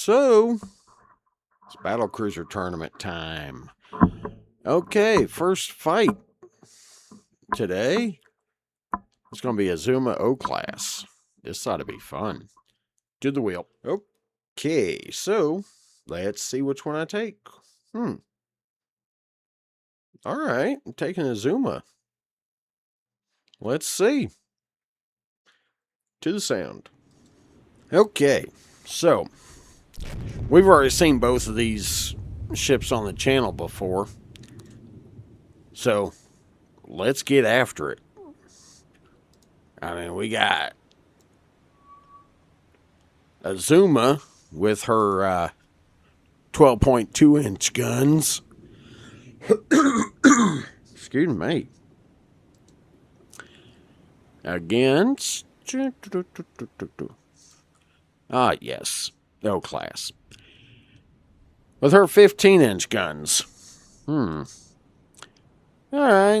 So, it's Battlecruiser tournament time. Okay, first fight today. It's going to be Azuma O class. This ought to be fun. Do the wheel. Okay, so let's see which one I take. All right, I'm taking Azuma. Let's see. To the sound. Okay, so we've already seen both of these ships on the channel before. So let's get after it. I mean, we got Azuma with her 12.2 inch guns. Excuse me. Against. Yes. O class. With her 15 inch guns. Alright,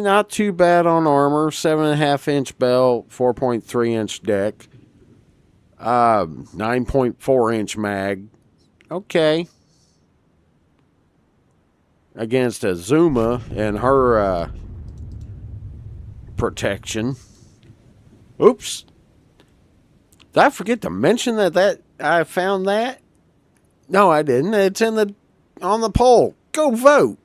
not too bad on armor. 7.5 inch belt, 4.3 inch deck. 9.4 inch mag. Okay. Against Azuma and her protection. Oops. Did I forget to mention that I found that? No, I didn't. It's on the poll. Go vote.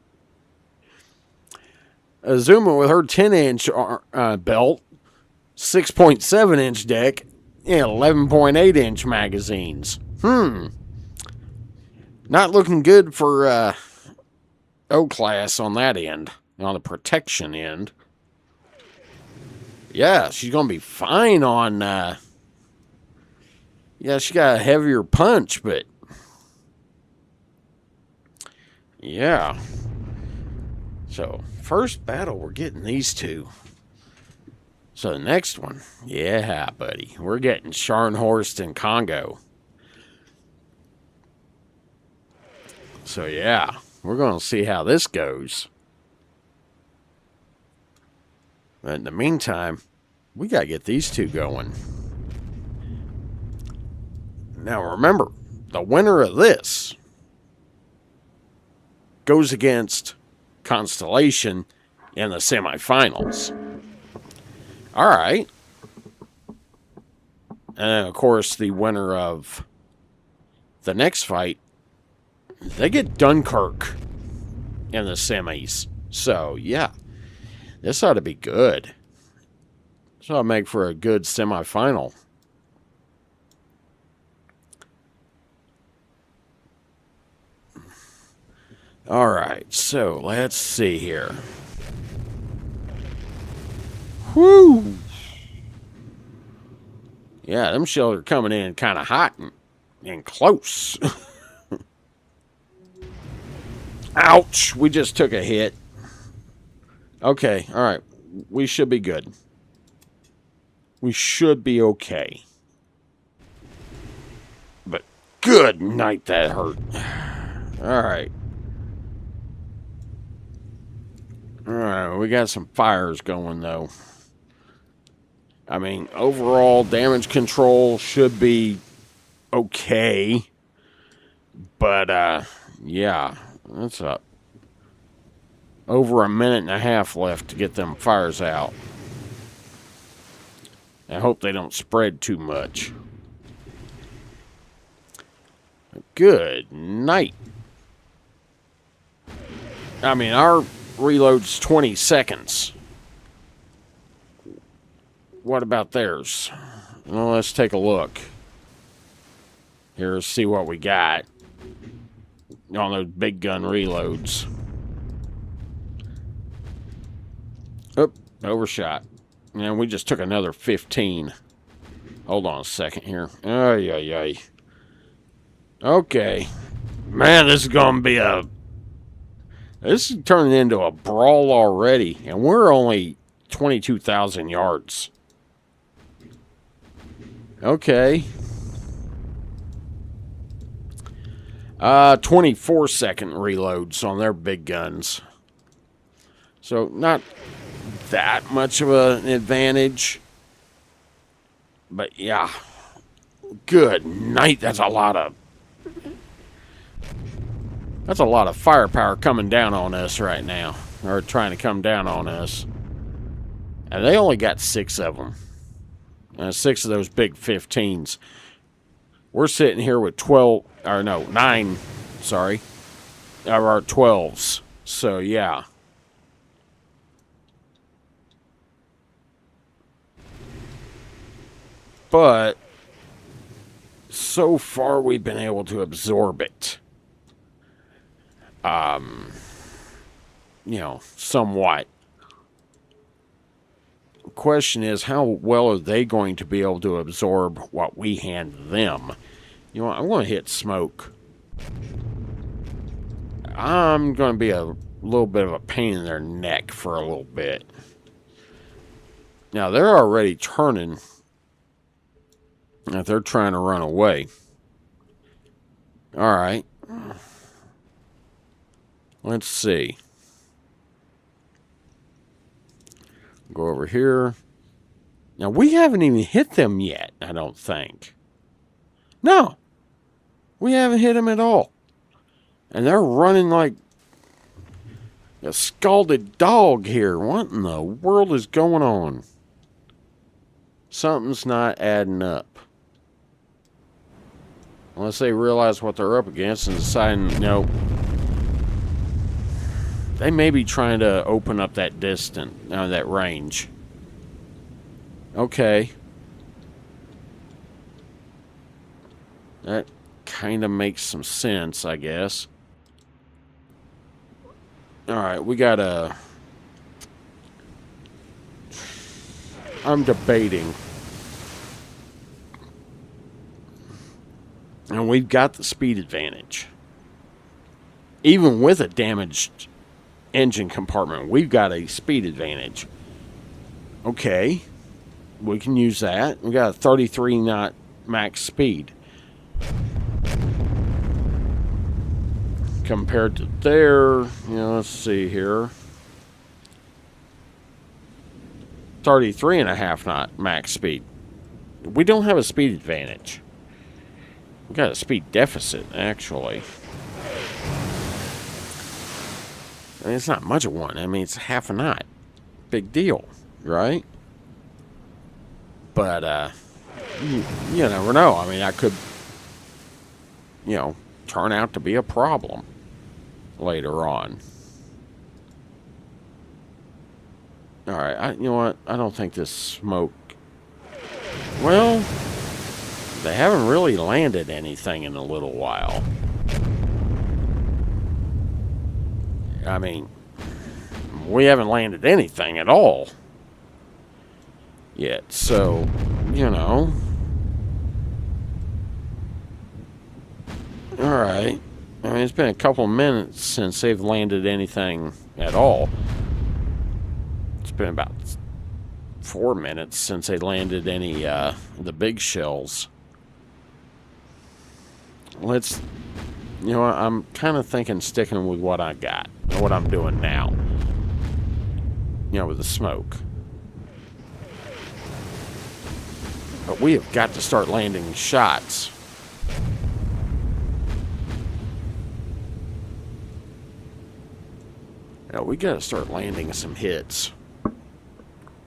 Azuma with her 10 inch belt, 6.7 inch deck, and 11.8 inch magazines. Not looking good for O class on that end, on the protection end. Yeah, she's going to be fine on... yeah, she got a heavier punch, but... yeah. So, first battle, we're getting these two. So, the next one, yeah, buddy, we're getting Scharnhorst in Congo. So, yeah, we're going to see how this goes. But in the meantime, we got to get these two going. Now, remember, the winner of this goes against Constellation in the semifinals. All right. And of course, the winner of the next fight, they get Dunkirk in the semis. So, yeah, this ought to be good. This ought to make for a good semifinal. All right, so let's see here. Whoo! Yeah, them shells are coming in kind of hot and close. Ouch! We just took a hit. Okay, all right. We should be good. We should be okay. But good night, that hurt. All right. Alright, we got some fires going, though. I mean, overall damage control should be okay. But, yeah, that's up. Over a minute and a half left to get them fires out. I hope they don't spread too much. Good night. I mean, our reload's 20 seconds. What about theirs? Well, let's take a look. Here, see what we got on those big gun reloads. Oop, overshot. And we just took another 15. Hold on a second here. Ay, ay, ay. Okay. Man, this is going to be this is turning into a brawl already, and we're only 22,000 yards. Okay. 24-second reloads on their big guns. So, not that much of an advantage. But, yeah. Good night. That's a lot of That's a lot of firepower coming down on us right now. Or trying to come down on us. And they only got 6 of them. 6 of those big 15s. We're sitting here with 12, or no, 9, sorry, of our 12s. So, yeah. But, so far we've been able to absorb it. You know, somewhat. The question is, how well are they going to be able to absorb what we hand them? You know what, I'm going to hit smoke. I'm going to be a little bit of a pain in their neck for a little bit. Now, they're already turning. If they're trying to run away. Alright. Let's see. Go over here. Now, we haven't even hit them yet, I don't think. No. We haven't hit them at all. And they're running like a scalded dog here. What in the world is going on? Something's not adding up. Unless they realize what they're up against and decide, no. They may be trying to open up that distance, that range. Okay. That kind of makes some sense, I guess. Alright, we got a... I'm debating. And we've got the speed advantage. Even with a damaged engine compartment, we've got a speed advantage. Okay. We can use that. We got a 33 knot max speed. Compared to their, let's see here. 33.5 knot max speed. We don't have a speed advantage. We got a speed deficit, actually. I mean, it's not much of one. I mean, it's half a knot. Big deal, right? But, you never know. I mean, that could, turn out to be a problem later on. Alright, you know what? I don't think this smoke... Well, they haven't really landed anything in a little while. I mean, we haven't landed anything at all yet, so, Alright. I mean, it's been a couple minutes since they've landed anything at all. It's been about 4 minutes since they landed any, the big shells. Let's... I'm kind of thinking sticking with what I got. What I'm doing now. With the smoke. But we have got to start landing shots. We got to start landing some hits.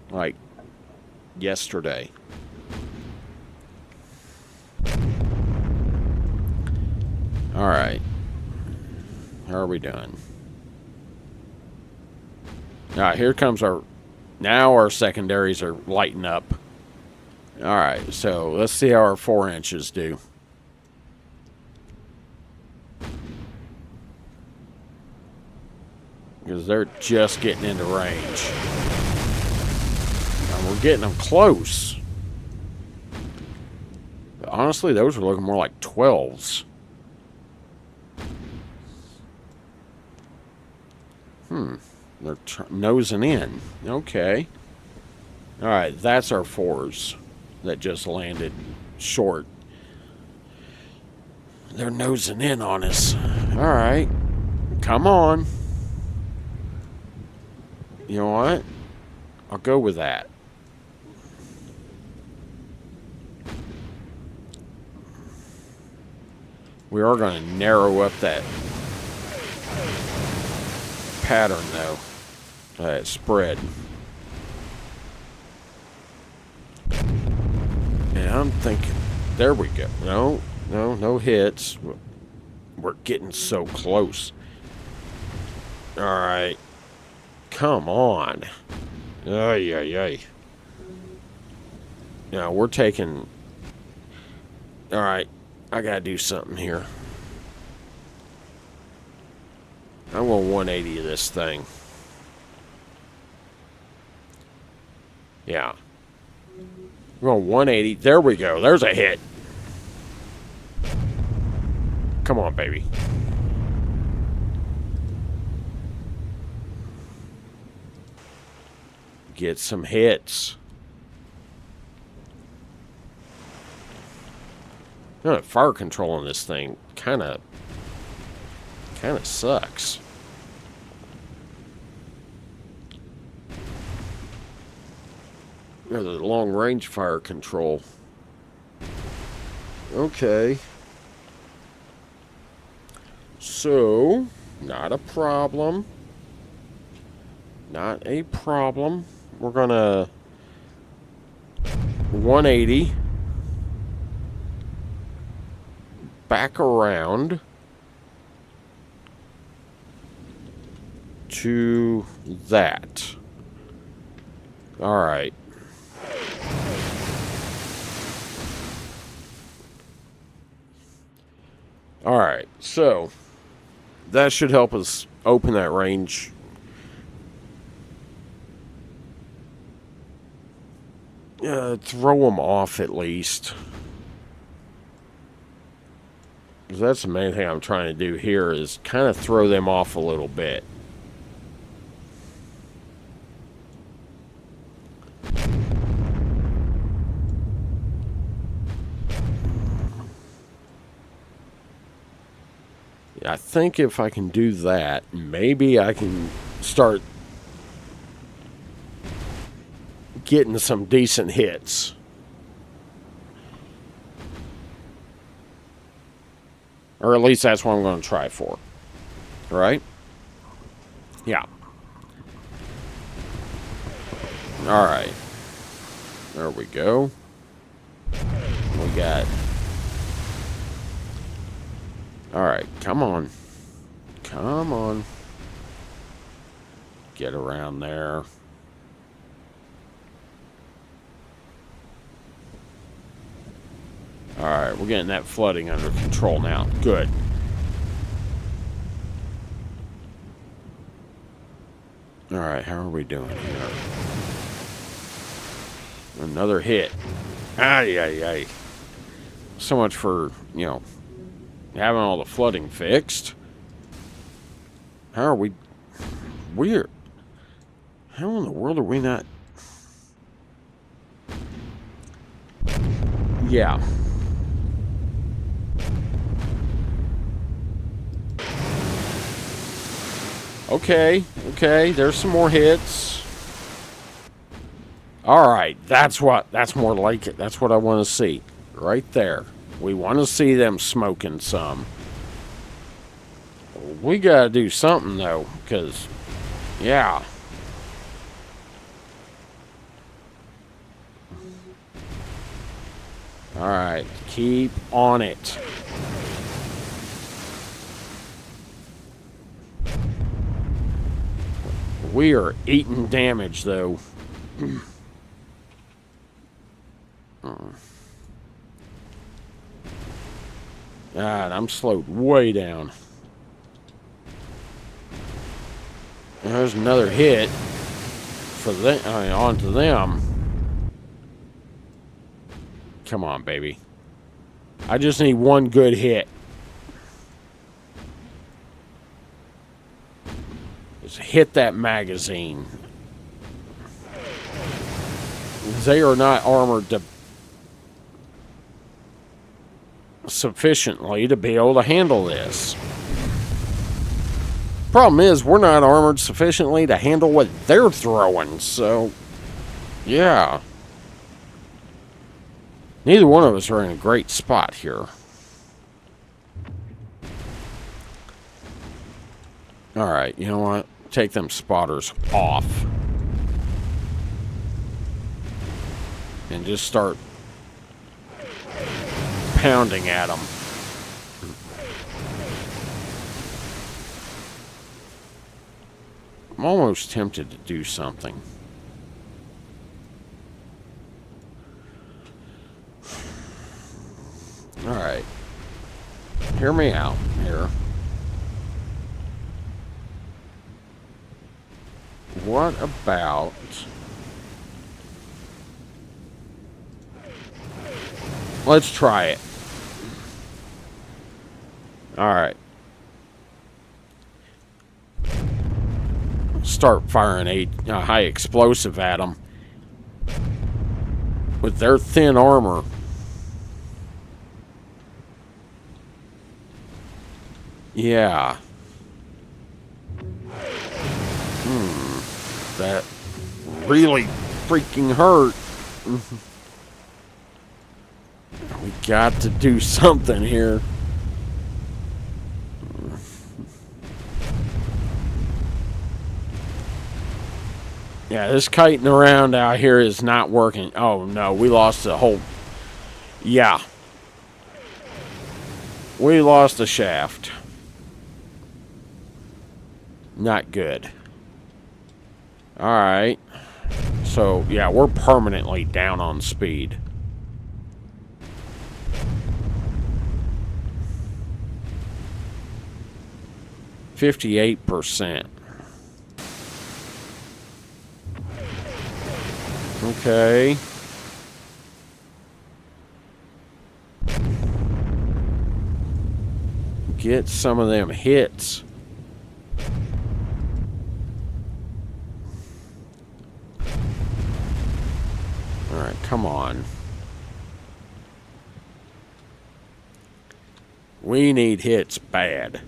Like yesterday. Alright. How are we doing? Alright, here comes our... Now our secondaries are lighting up. Alright, so let's see how our 4 inches do. Because they're just getting into range. And we're getting them close. But honestly, those are looking more like 12s. They're nosing in. Okay. Alright, that's our 4s that just landed short. They're nosing in on us. Alright. Come on. You know what? I'll go with that. We are going to narrow up that pattern, though. Spread. And I'm thinking, there we go. No hits. We're getting so close. All right. Come on. Ay. Now, we're taking... All right. I got to do something here. I'm going 180 of this thing. Yeah. We're going 180. There we go. There's a hit. Come on, baby. Get some hits. You know, fire control on this thing kind of sucks. You know, the long range fire control. Okay. So, not a problem. Not a problem. We're gonna 180. Back around to that. All right. All right. So that should help us open that range. Throw them off at least. Because that's the main thing I'm trying to do here is kind of throw them off a little bit. I think if I can do that, maybe I can start getting some decent hits. Or at least that's what I'm going to try for. Right? Yeah. Alright. There we go. We got... Alright, come on. Come on. Get around there. Alright, we're getting that flooding under control now. Good. Alright, how are we doing here? Another hit. Ay. So much for, you know, having all the flooding fixed. How are we... Weird. How in the world are we not... Yeah. Okay, there's some more hits. Alright, that's more like it. That's what I want to see. Right there. We want to see them smoking some. We gotta do something, though, because, yeah. Alright, keep on it. We are eating damage, though. God, I'm slowed way down. There's another hit for them. I mean, onto them. Come on, baby. I just need one good hit. Just hit that magazine. They are not armored sufficiently to be able to handle this. Problem is, we're not armored sufficiently to handle what they're throwing, so, yeah. Neither one of us are in a great spot here. Alright, you know what? take them spotters off. And just start pounding at them. I'm almost tempted to do something. Alright. Hear me out here. What about... Let's try it. Alright. Start firing a high explosive at them. With their thin armor. Yeah. That really freaking hurt. We got to do something here. Yeah, this kiting around out here is not working. Oh no, we lost the whole... Yeah. We lost the shaft. Not good. Alright. So, yeah, we're permanently down on speed. %58. Okay. Get some of them hits. Alright, come on. We need hits bad.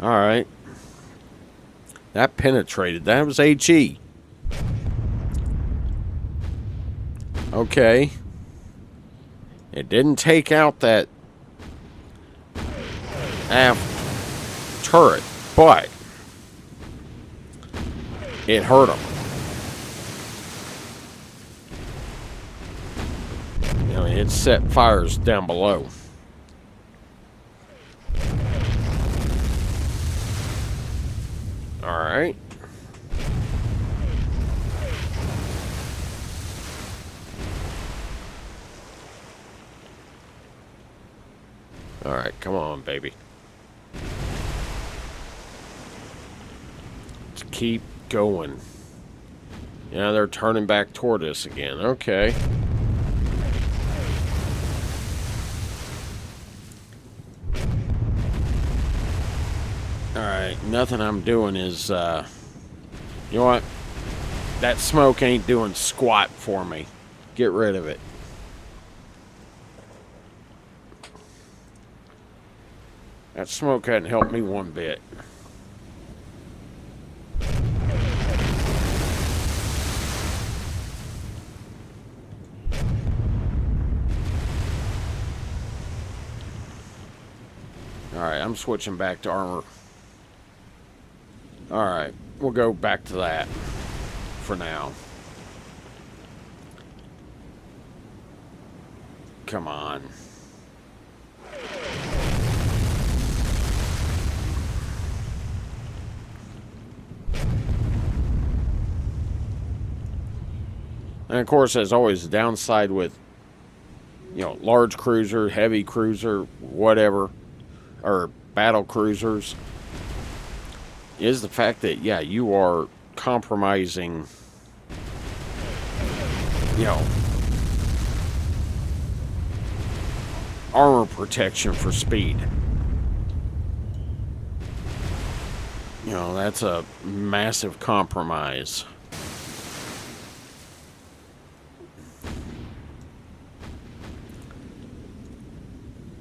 Alright. That penetrated. That was HE. Okay. It didn't take out that aft turret, but it hurt him. You know, it set fires down below. All right. All right, come on, baby. Let's keep going. Yeah, they're turning back toward us again. Okay. Alright, nothing I'm doing is, you know what? That smoke ain't doing squat for me. Get rid of it. That smoke hadn't helped me one bit. Alright, I'm switching back to armor. Alright, we'll go back to that for now. Come on. And of course, as always, the downside with, you know, large cruiser, heavy cruiser, whatever, or battle cruisers, is the fact that, yeah, you are compromising, you know, armor protection for speed. You know, that's a massive compromise.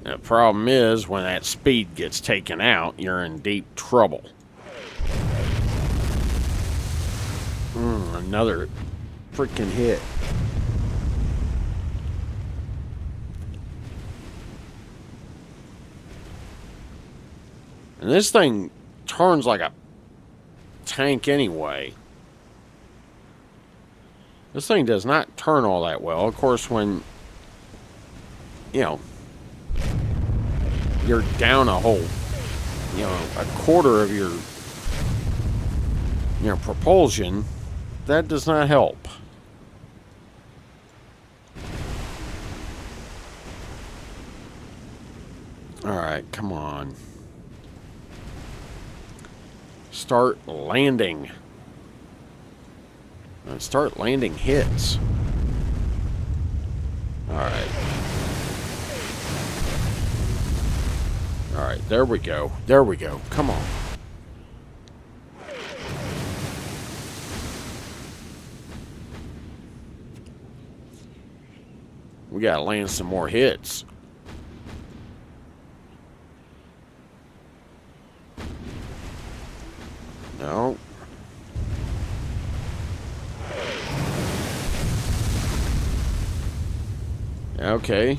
The problem is, when that speed gets taken out, you're in deep trouble. Another freaking hit. And this thing turns like a tank anyway. This thing does not turn all that well. Of course, when, you know, you're down a whole, you know, a quarter of your, you know, propulsion, that does not help. Alright, come on. Start landing. Start landing hits. Alright. Alright, there we go. There we go. Come on. We gotta land some more hits. No. Okay.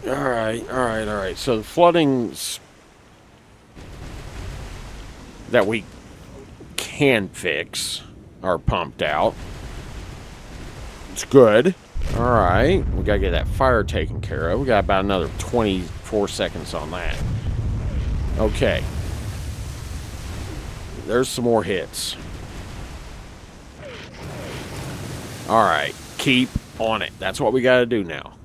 Alright. So the floodings that we can fix are pumped out. It's good. Alright. We gotta get that fire taken care of. We got about another 24 seconds on that. Okay. There's some more hits. Alright. Keep on it. That's what we gotta do now.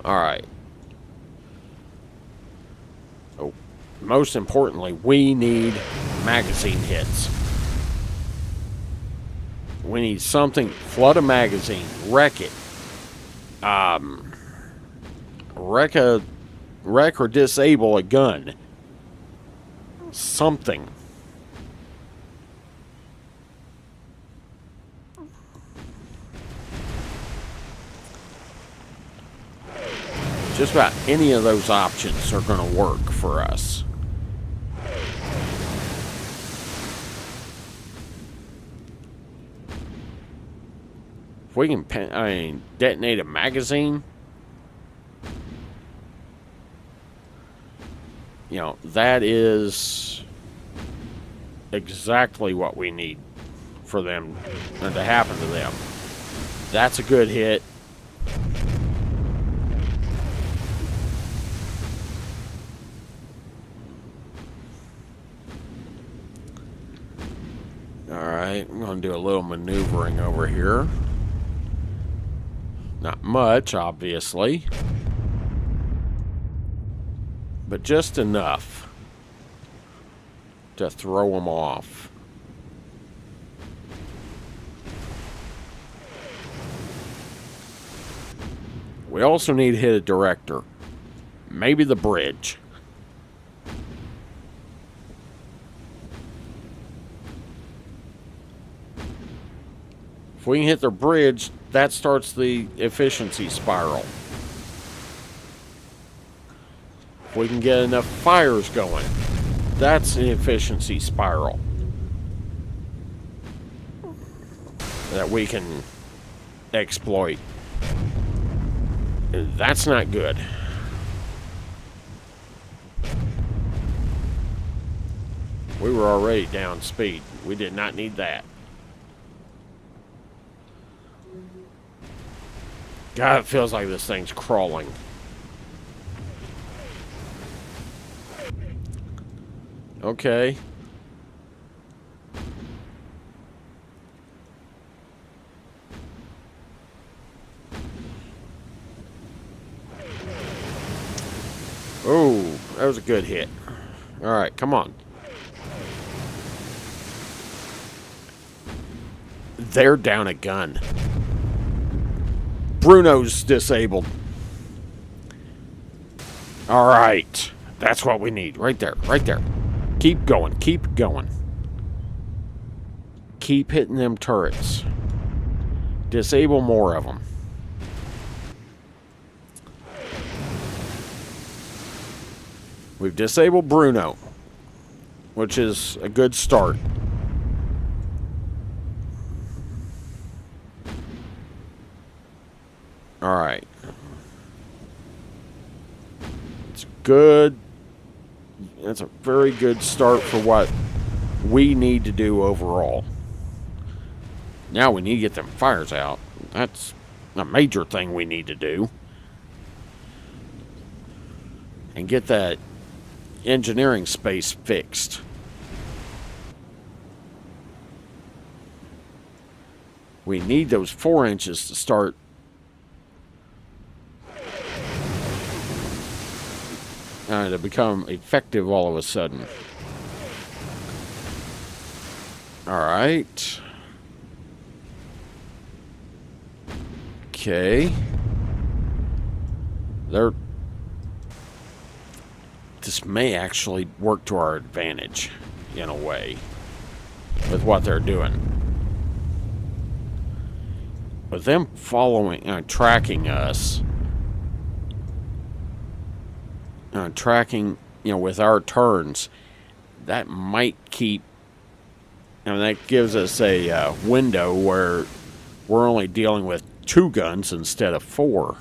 Alright. Oh, most importantly, we need magazine hits. We need something. Flood a magazine. Wreck it. Wreck or disable a gun. Something. Just about any of those options are going to work for us. If we can, detonate a magazine, you know, that is exactly what we need for them to happen to them. That's a good hit. Alright, I'm going to do a little maneuvering over here. Not much, obviously. But just enough to throw them off. We also need to hit a director. Maybe the bridge. If we can hit the bridge, that starts the efficiency spiral. If we can get enough fires going, that's an efficiency spiral that we can exploit. That's not good. We were already down speed. We did not need that. God, it feels like this thing's crawling. Okay. Oh, that was a good hit. All right, come on. They're down a gun. Bruno's disabled. All right. That's what we need. Right there. Right there. Keep going. Keep going. Keep hitting them turrets. Disable more of them. We've disabled Bruno, which is a good start. All right. It's good. That's a very good start for what we need to do overall. Now we need to get them fires out. That's a major thing we need to do. And get that engineering space fixed. We need those 4 inches to start to become effective all of a sudden. All right. Okay. This may actually work to our advantage in a way with what they're doing. With them following, tracking us, tracking, with our turns, that might keep, that gives us a window where we're only dealing with 2 guns instead of 4.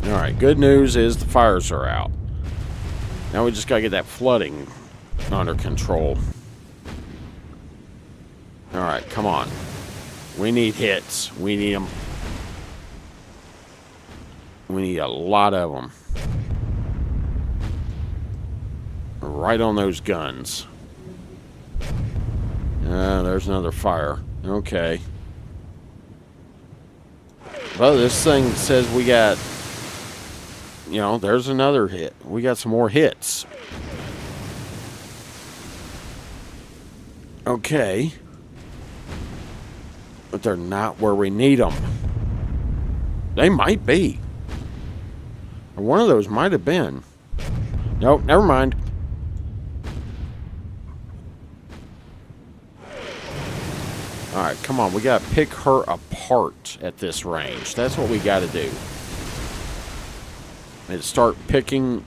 Alright, good news is the fires are out. Now we just gotta get that flooding under control. Alright, come on. We need hits. We need them. We need a lot of them. Right on those guns. There's another fire. Okay. Well, this thing says we got... there's another hit. We got some more hits. Okay. But they're not where we need them. They might be. Or one of those might have been. Nope, never mind. Alright, come on. We gotta pick her apart at this range. That's what we gotta do. And start picking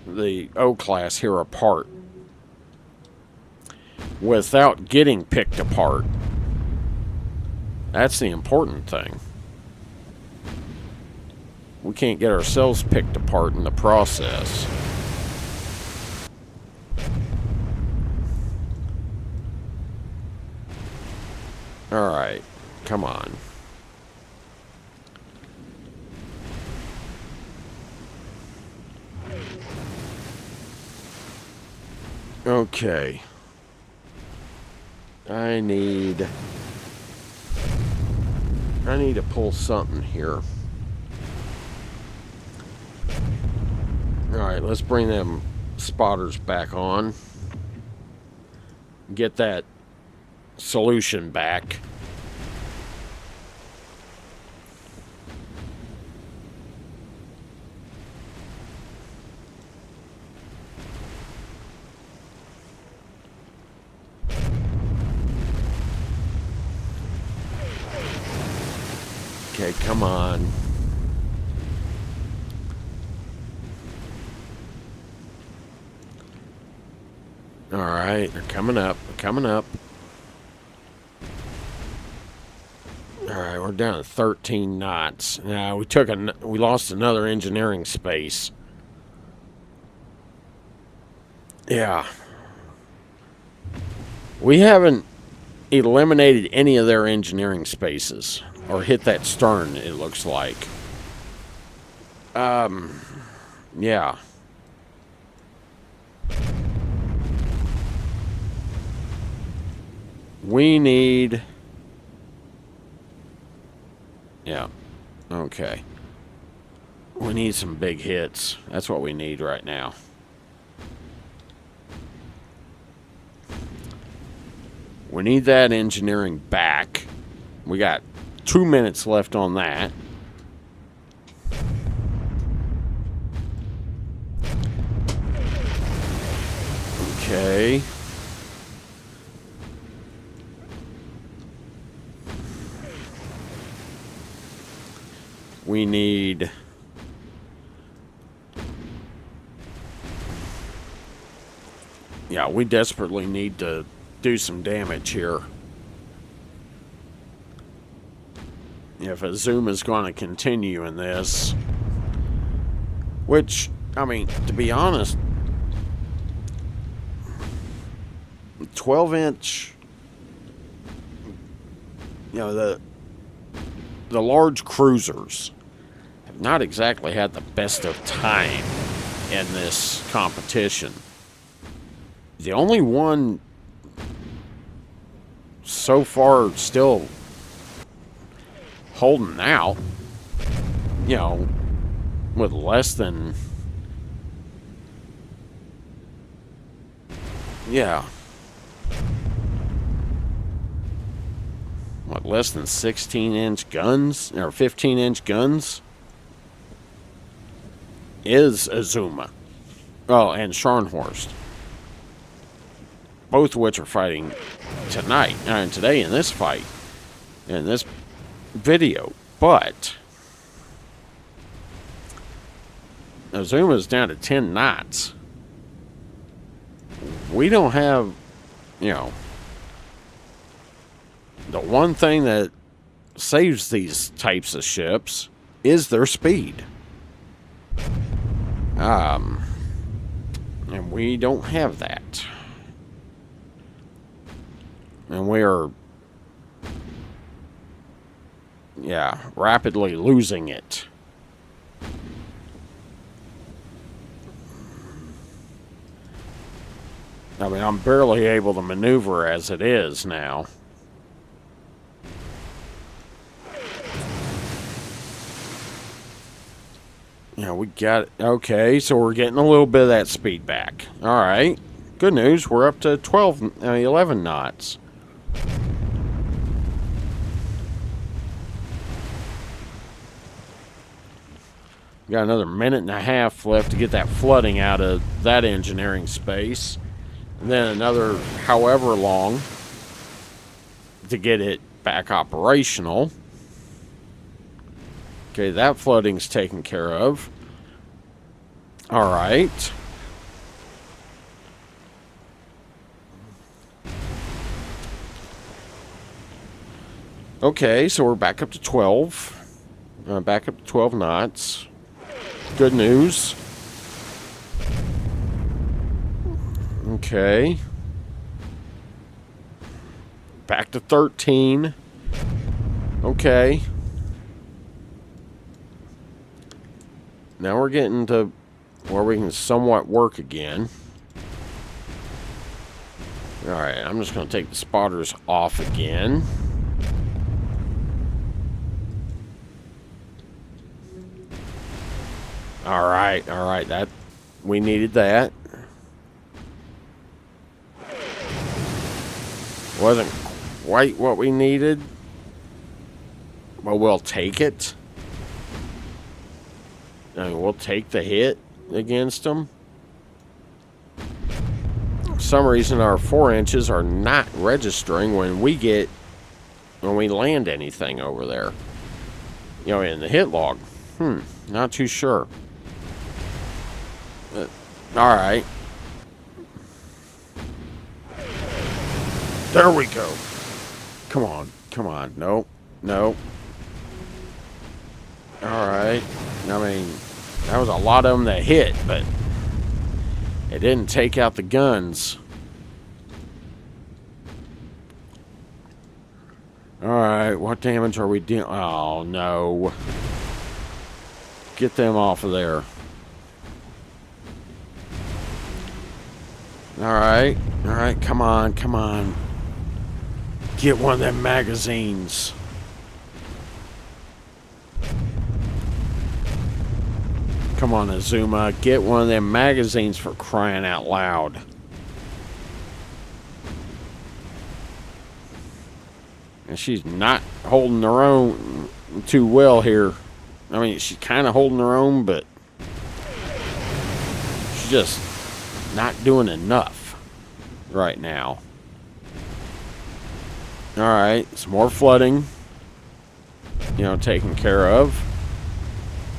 the O-class here apart. Without getting picked apart. That's the important thing. We can't get ourselves picked apart in the process. Alright, come on. Okay. I need to pull something here. Alright, let's bring them spotters back on. Get that solution back. Okay, come on. Alright, they're coming up. They're coming up. Alright, we're down to 13 knots. Now, we lost another engineering space. Yeah. We haven't eliminated any of their engineering spaces. Or hit that stern, it looks like. Yeah. We need... Yeah. Okay. We need some big hits. That's what we need right now. We need that engineering back. We got 2 minutes left on that. Okay. We need... Yeah, we desperately need to do some damage here. if Azuma is going to continue in this. Which, I mean, to be honest, 12-inch, you know, the large cruisers have not exactly had the best of time in this competition. The only one so far still holding out, you know, with less than, yeah, what, less than 16-inch guns, or 15-inch guns, is Azuma. Oh, and Scharnhorst. Both of which are fighting tonight, and today in this fight, in this video. But Azuma's down to 10 knots. We don't have, you know, the one thing that saves these types of ships is their speed. And we don't have that. And we are, yeah, rapidly losing it. I mean, I'm barely able to maneuver as it is now. Yeah, we got it. Okay, so we're getting a little bit of that speed back. All right. Good news. We're up to 11 knots. Got another minute and a half left to get that flooding out of that engineering space. And then another however long to get it back operational. Okay, that flooding's taken care of. All right. Okay, so we're back up to 12. Back up to 12 knots. Good news. Okay. Back to 13. Okay. Now we're getting to where we can somewhat work again. Alright, I'm just going to take the spotters off again. Alright, that we needed that. Wasn't quite what we needed, but we'll take it. I mean, we'll take the hit against them. For some reason, our 4 inches are not registering when we land anything over there. You know, in the hit log. Not too sure. All right. There we go. Come on. Nope. All right. I mean, that was a lot of them that hit, but it didn't take out the guns. All right. What damage are we doing? Oh, no. Get them off of there. Alright, come on. Get one of them magazines. Come on, Azuma, get one of them magazines for crying out loud. And she's not holding her own too well here. I mean, she's kind of holding her own, but she's just not doing enough right now. Alright, some more flooding, you know, taken care of.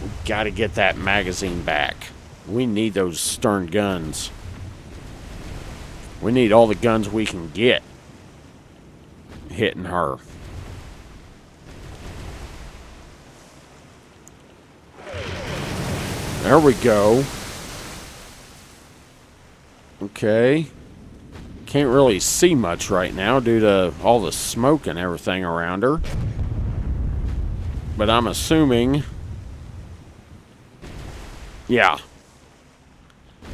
We gotta get that magazine back. We need those stern guns. We need all the guns we can get hitting her. There we go. Okay. Can't really see much right now due to all the smoke and everything around her. But I'm assuming... Yeah.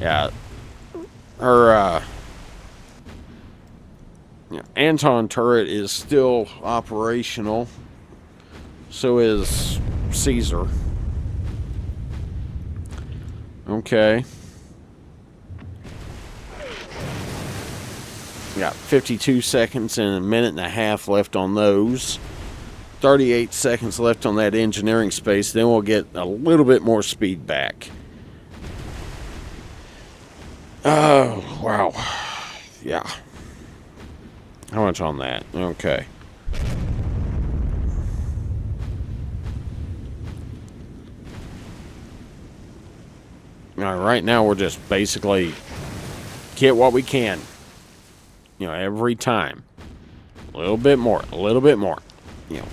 Yeah. Her, Anton turret is still operational. So is Caesar. Okay. Got 52 seconds and a minute and a half left on those. 38 seconds left on that engineering space. Then we'll get a little bit more speed back. Oh, wow. Yeah. How much on that? Okay. All right, right now we're just basically get what we can. You know, every time. A little bit more, a little bit more. You know.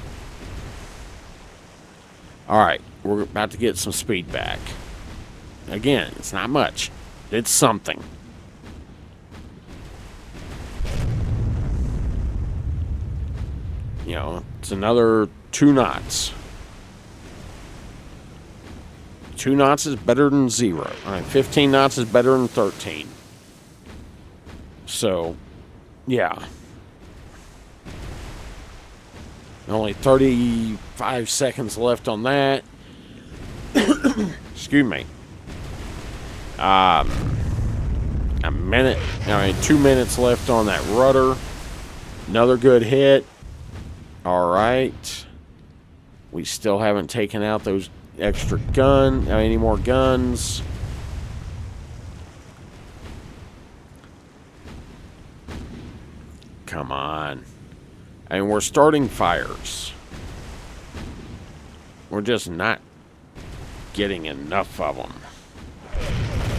All right, we're about to get some speed back. Again, it's not much. It's something. You know, it's another 2 knots. 2 knots is better than 0. All right, 15 knots is better than 13. So, yeah. Only 35 seconds left on that. Excuse me. A minute, 2 minutes left on that rudder. Another good hit. All right. We still haven't taken out those extra any more guns. Come on. And we're starting fires. We're just not getting enough of them.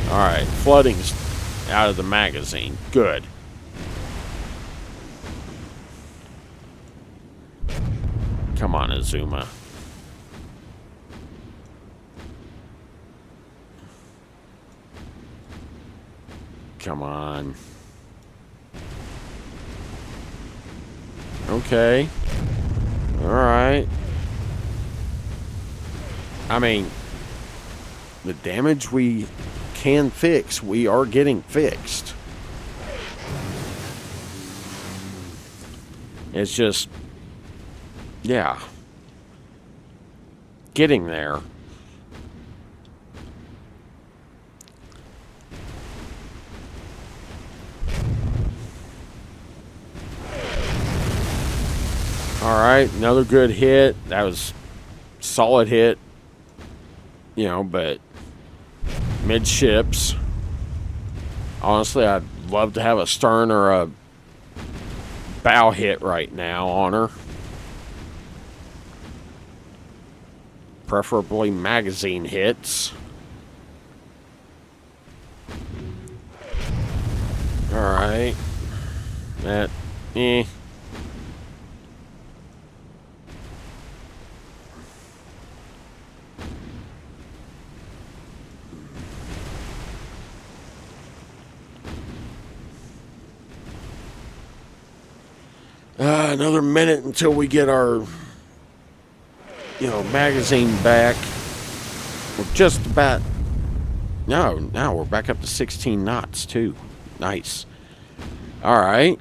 Alright, flooding's out of the magazine. Good. Come on, Azuma. Come on. Okay. Alright. I mean, the damage we can fix, we are getting fixed. It's just, yeah. Getting there. Alright, another good hit. That was a solid hit. You know, but midships. Honestly, I'd love to have a stern or a bow hit right now on her. Preferably magazine hits. Alright. That, another minute until we get our, magazine back. We're just about... No, we're back up to 16 knots, too. Nice. Alright.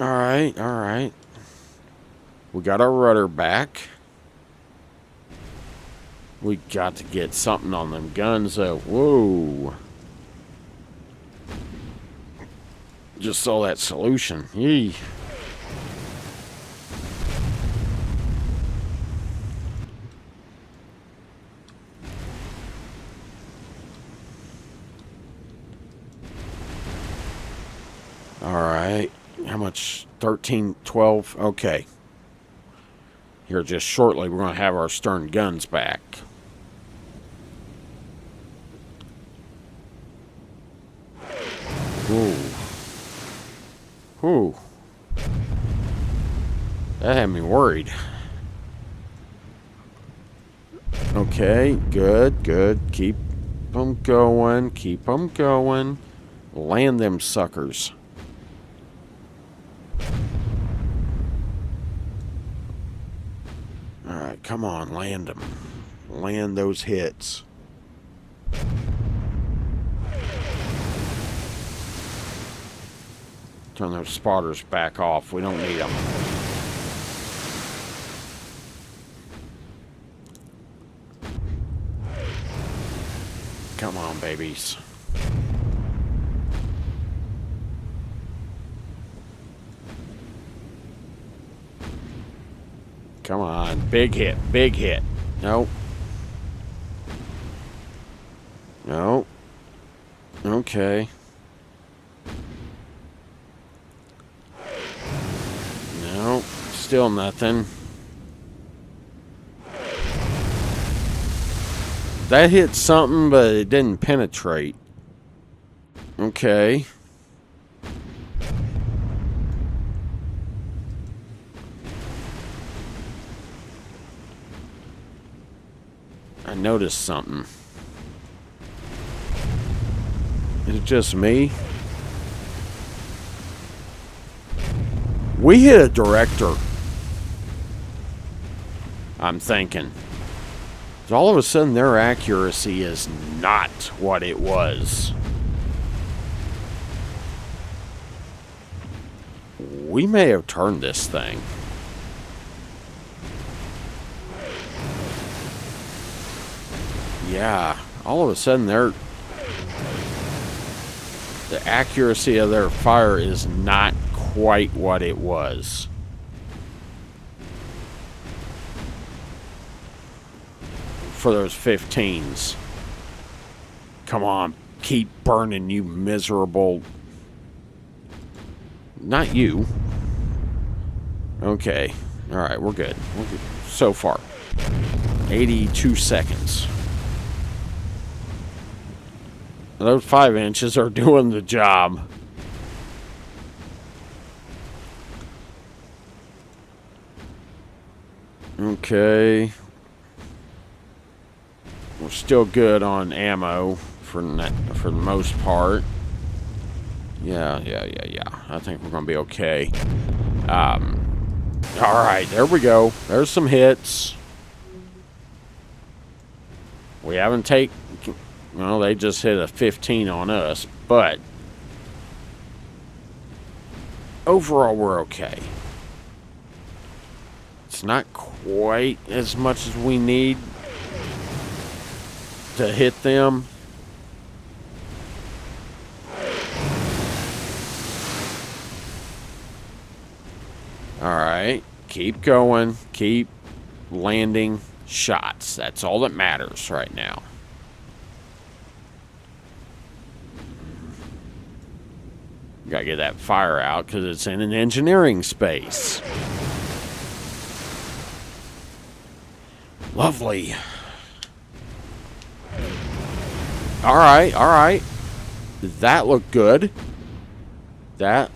Alright. We got our rudder back. We got to get something on them guns, though. Whoa. Just saw that solution. Yee. Alright. How much? 13, 12? Okay. Here just shortly we're going to have our stern guns back. Ooh. Ooh. That had me worried. Okay. Okay, good, good. Keep them going. Keep them going. Land them suckers. Alright, come on, land them. Land those hits. Turn those spotters back off. We don't need them. Come on, babies. Come on. Big hit. Big hit. Nope. Nope. Okay. Nope. Still nothing. That hit something, but it didn't penetrate. Okay. I noticed something. Is it just me? We hit a director. I'm thinking. All of a sudden, their accuracy is not what it was. We may have turned this thing. Yeah, all of a sudden, the accuracy of their fire is not quite what it was. For those 15s. Come on, keep burning, you miserable. Not you. Okay. Alright, we're good. We're good. So far. 82 seconds. Those 5 inches are doing the job. Okay. We're still good on ammo for the most part. Yeah. I think we're going to be okay. Alright, there we go. There's some hits. We haven't taken... Well, they just hit a 15 on us, but... Overall, we're okay. It's not quite as much as we need to hit them. Alright, keep going, keep landing shots. That's all that matters right now. Gotta get that fire out because it's in an engineering space. Lovely. Alright. That looked good. That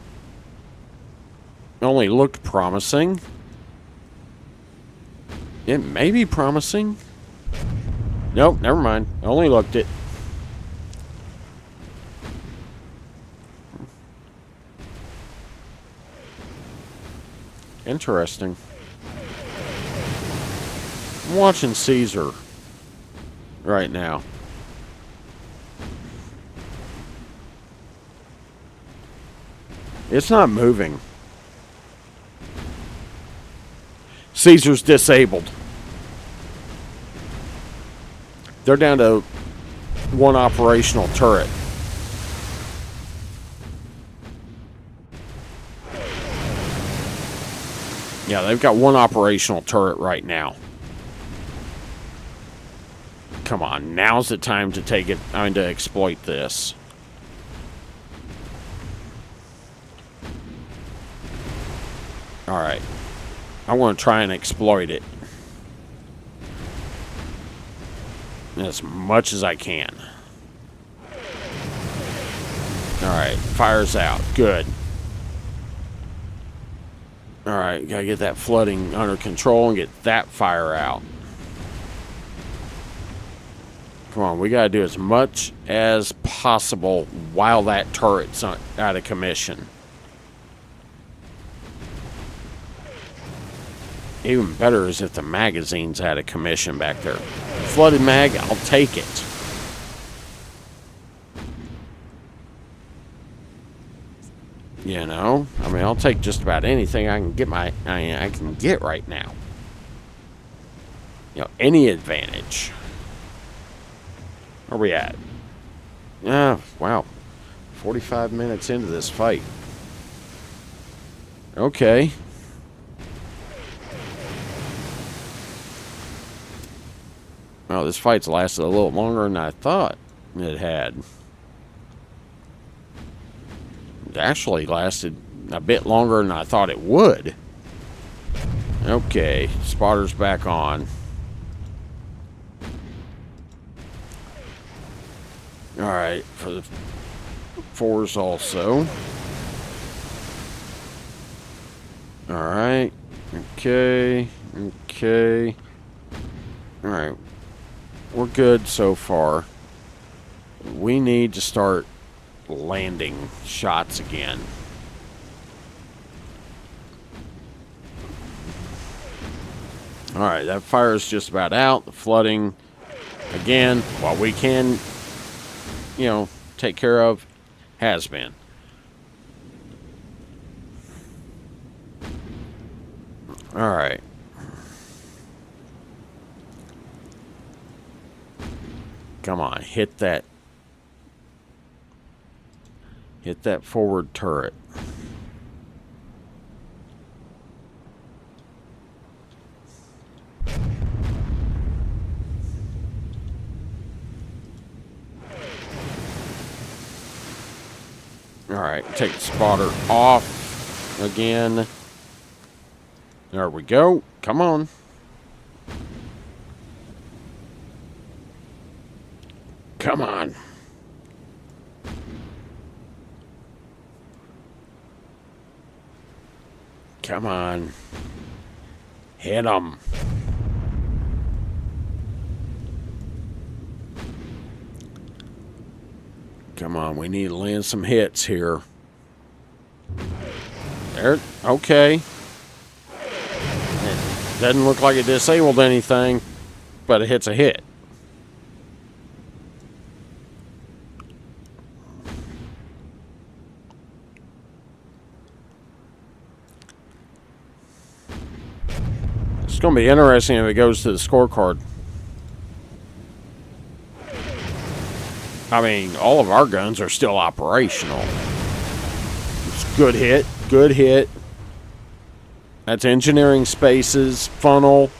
only looked promising. It may be promising. Nope, never mind. Only looked it. Interesting. I'm watching Caesar right now. It's not moving. Caesar's disabled. They're down to 1 operational turret. Yeah, they've got 1 operational turret right now. Come on, now's the time to take it, to exploit this. Alright. I want to try and exploit it as much as I can. Alright, fire's out. Good. Alright, gotta get that flooding under control and get that fire out. Come on, we got to do as much as possible while that turret's out of commission. Even better is if the magazine's out of commission back there. Flooded mag, I'll take it. You know, I mean, I'll take just about anything I can get I can get right now. You know, any advantage. Where we at? Wow. 45 minutes into this fight. Okay. Well, this fight's lasted a little longer than I thought it had. It actually lasted a bit longer than I thought it would. Okay, spotter's back on. Alright, for the fours also. Alright, okay. Alright, we're good so far. We need to start landing shots again. Alright, that fire is just about out. The flooding, again, while we can, you know, take care of, has been. Alright. Come on, hit that. Hit that forward turret. Alright, take the spotter off again. There we go. Come on. Come on. Come on. Hit them. Come on, we need to land some hits here. There, okay. It doesn't look like it disabled anything, but it hits a hit. It's going to be interesting if it goes to the scorecard. I mean, all of our guns are still operational. It's good hit, good hit. That's engineering spaces, funnel,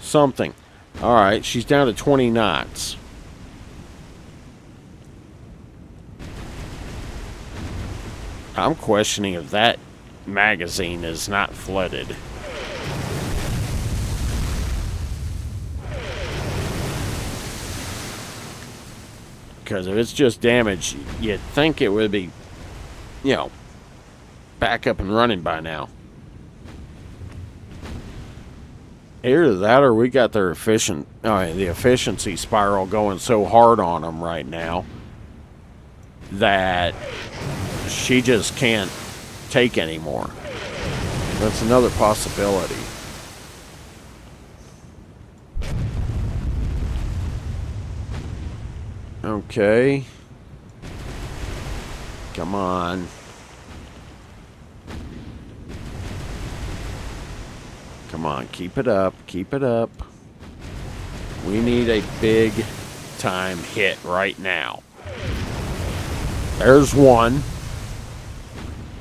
something. All right, she's down to 20 knots. I'm questioning if that magazine is not flooded. Because if it's just damage, you'd think it would be, you know, back up and running by now. Either that or we got their the efficiency spiral going so hard on them right now that she just can't take anymore. That's another possibility. Okay. Come on. Come on, keep it up, keep it up. We need a big time hit right now. There's one.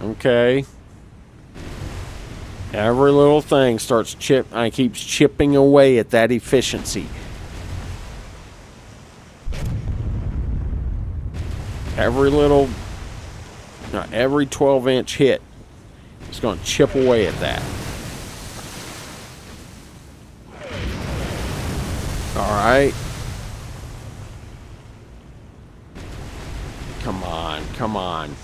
Okay. Every little thing keeps chipping away at that efficiency. Every 12-inch hit is going to chip away at that. All right. Come on, come on.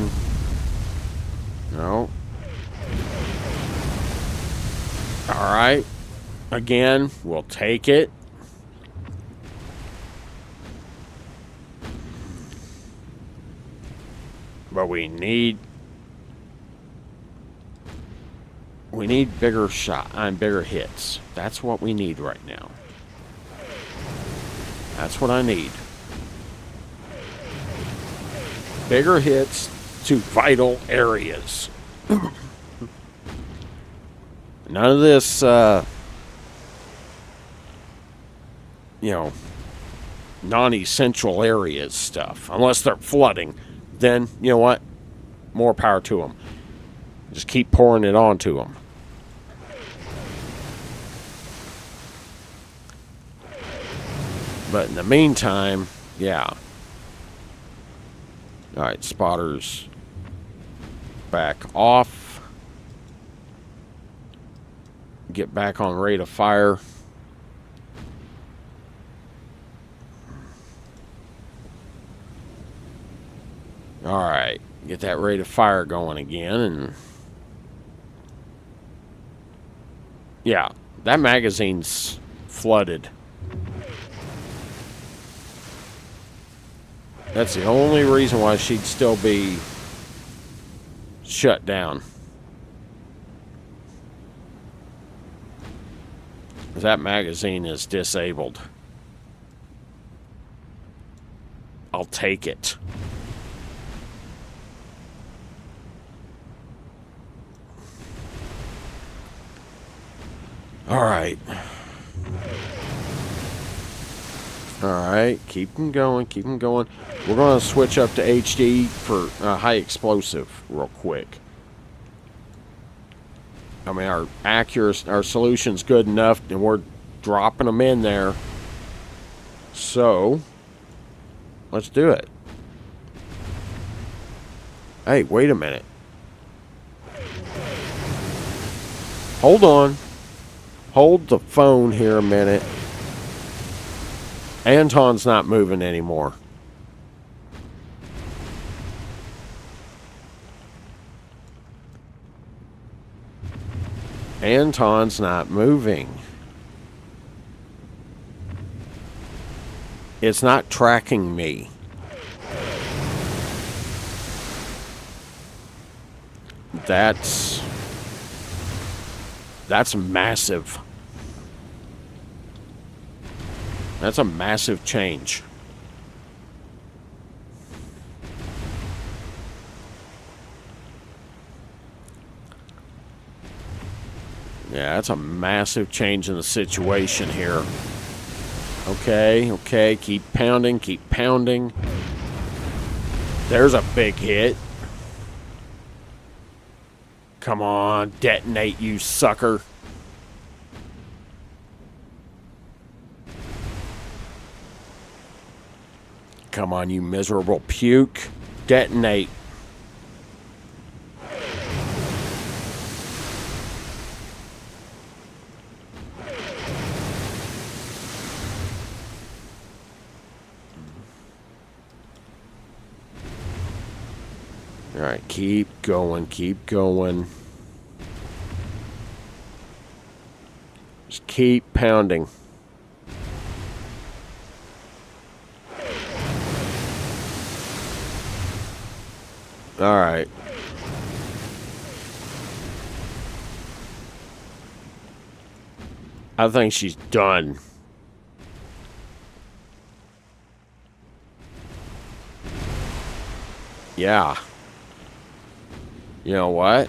on. No. Alright. Again, we'll take it. But we need bigger shot and bigger hits. That's what we need right now. That's what I need. Bigger hits to vital areas. None of this, non-essential areas stuff. Unless they're flooding. Then, you know what? More power to them. Just keep pouring it onto them. But in the meantime, yeah. Alright, spotters back off. Get back on rate of fire. Alright, get that rate of fire going again, and yeah, that magazine's flooded. That's the only reason why she'd still be shut down. That magazine is disabled. I'll take it. Alright. Alright, keep them going, keep them going. We're going to switch up to HD for high explosive real quick. I mean, our solution's good enough, and we're dropping them in there. So, let's do it. Hey, wait a minute. Hold on. Hold the phone here a minute. Anton's not moving anymore. Anton's not moving. It's not tracking me. That's massive. That's a massive change. Yeah, that's a massive change in the situation here. Okay, okay, keep pounding, keep pounding. There's a big hit. Come on, detonate, you sucker. Come on, you miserable puke. Detonate. All right, keep going, keep going. Just keep pounding. All right. I think she's done. Yeah. You know what?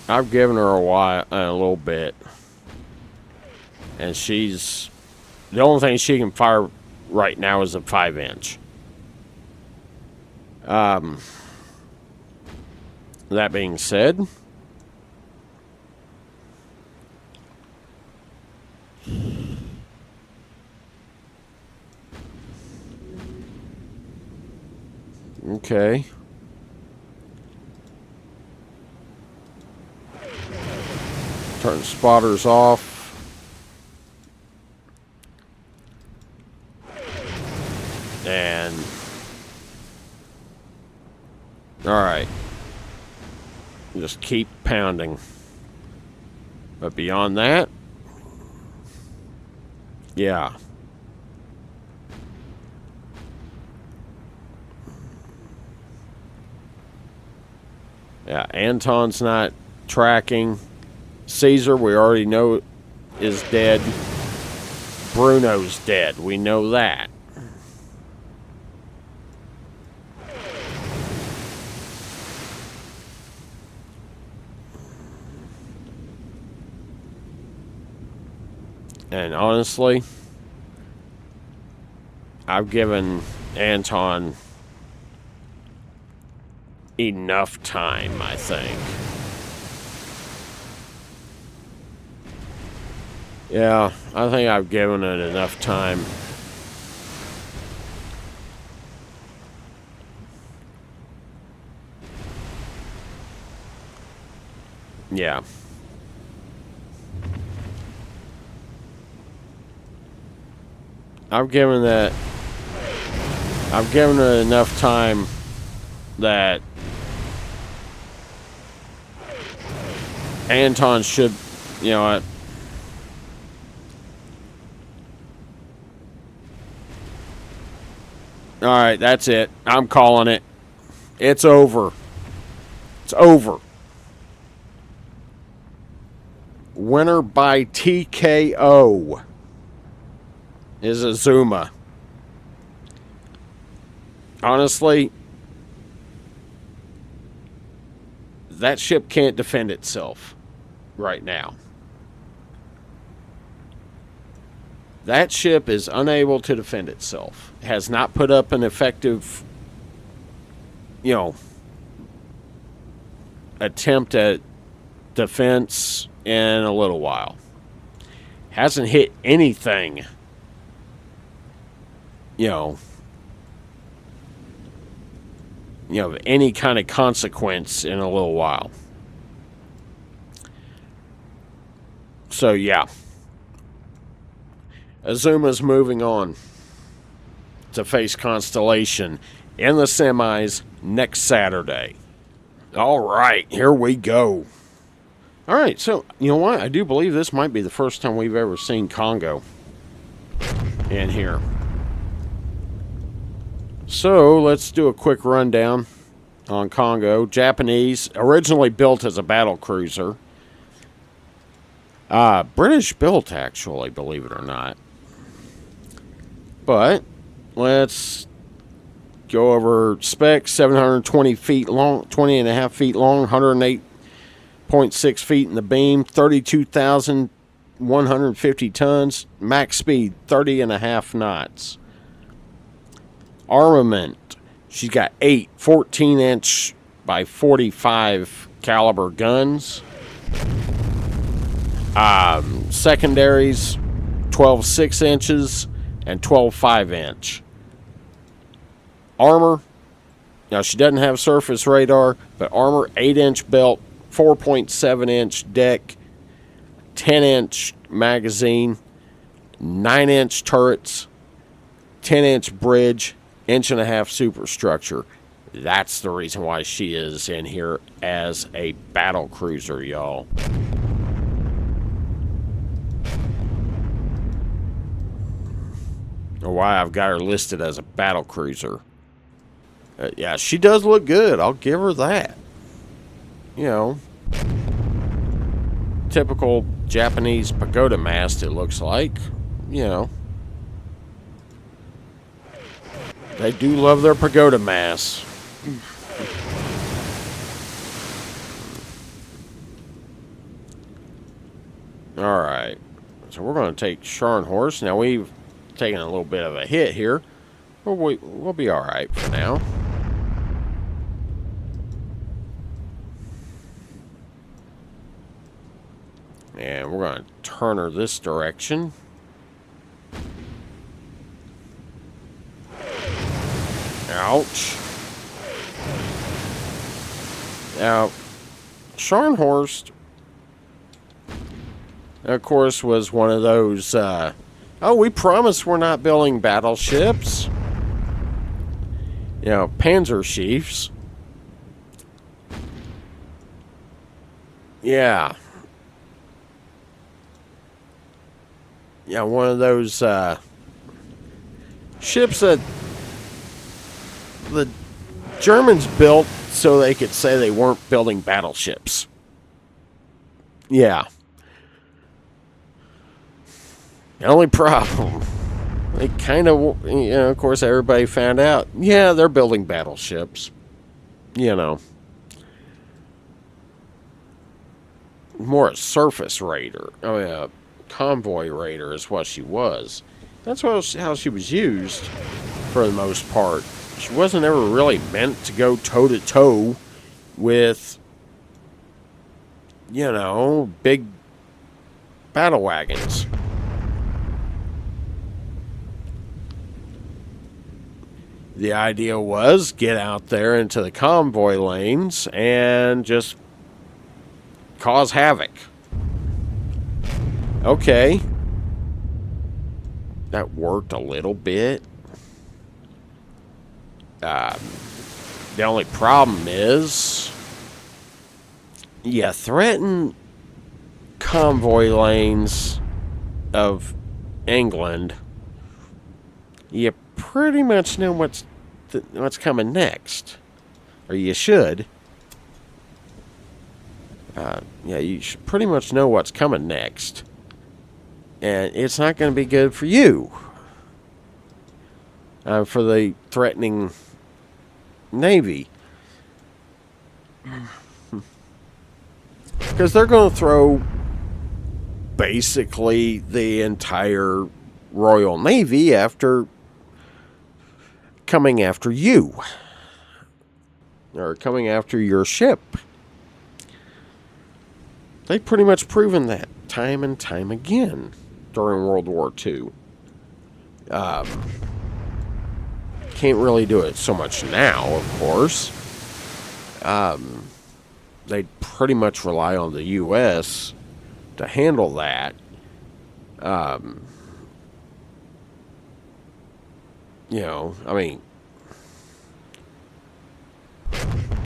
I've given her a little bit. And she's... The only thing she can fire right now is a 5-inch. That being said... Okay. Turn spotters off. And alright. Just keep pounding. But beyond that, yeah. Yeah, Anton's not tracking. Caesar, we already know, is dead. Bruno's dead. We know that. And honestly, I've given Anton enough time, I think. Yeah, I think I've given it enough time. Yeah. I've given it enough time that Anton should, you know what? Alright, that's it. I'm calling it. It's over. It's over. Winner by TKO is Azuma. Honestly, that ship can't defend itself right now. That ship is unable to defend itself. Has not put up an effective, you know, attempt at defense in a little while. Hasn't hit anything, of any kind of consequence in a little while. So, yeah. Azuma's moving on to face Constellation in the semis next Saturday. All right, here we go. All right, so, you know what? I do believe this might be the first time we've ever seen Kongo in here. So, let's do a quick rundown on Kongo. Japanese, originally built as a battlecruiser. British built, actually, believe it or not. But, let's go over specs. 720 feet long, 20 and a half feet long, 108.6 feet in the beam, 32,150 tons, max speed, 30 and a half knots. Armament, she's got 8 14-inch by 45 caliber guns. Secondaries, 12 6-inches and 12 5-inch. Armor, now she doesn't have surface radar, but armor, 8-inch belt, 4.7-inch deck, 10-inch magazine, 9-inch turrets, 10-inch bridge, 1.5-inch superstructure. That's the reason why she is in here as a battle cruiser, y'all. Or why I've got her listed as a battle cruiser. Yeah, she does look good. I'll give her that. Typical Japanese pagoda mast, it looks like. They do love their pagoda masts. Alright. So we're going to take Scharnhorst. Now we've taken a little bit of a hit here. But we'll be alright for now. And we're going to turn her this direction. Ouch. Now, Scharnhorst, of course, was one of those, oh, we promise we're not building battleships. You know, Panzer chiefs. Yeah. Yeah, one of those ships that the Germans built so they could say they weren't building battleships. Yeah. The only problem, they kind of, you know, of course, everybody found out, yeah, they're building battleships. You know. More a surface raider. I mean, a convoy raider is what she was. That's how she was used for the most part. She wasn't ever really meant to go toe-to-toe with, you know, big battle wagons. The idea was get out there into the convoy lanes and just cause havoc. Okay. That worked a little bit. The only problem is you threaten convoy lanes of England, you pretty much know what's coming next. Or you should. Yeah, you should pretty much know what's coming next. And it's not going to be good for you. For the threatening Navy. Because they're going to throw basically the entire Royal Navy after coming after you. Or coming after your ship. They've pretty much proven that time and time again during World War II. Can't really do it so much now, of course. They pretty much rely on the U.S. to handle that. You know, I mean,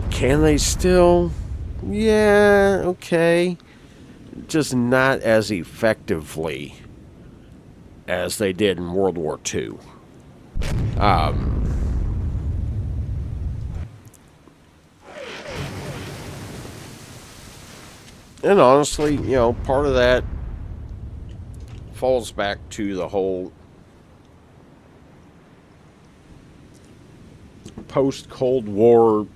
can they still? Yeah, okay. Just not as effectively as they did in World War II. And honestly, you know, part of that falls back to the whole post-Cold War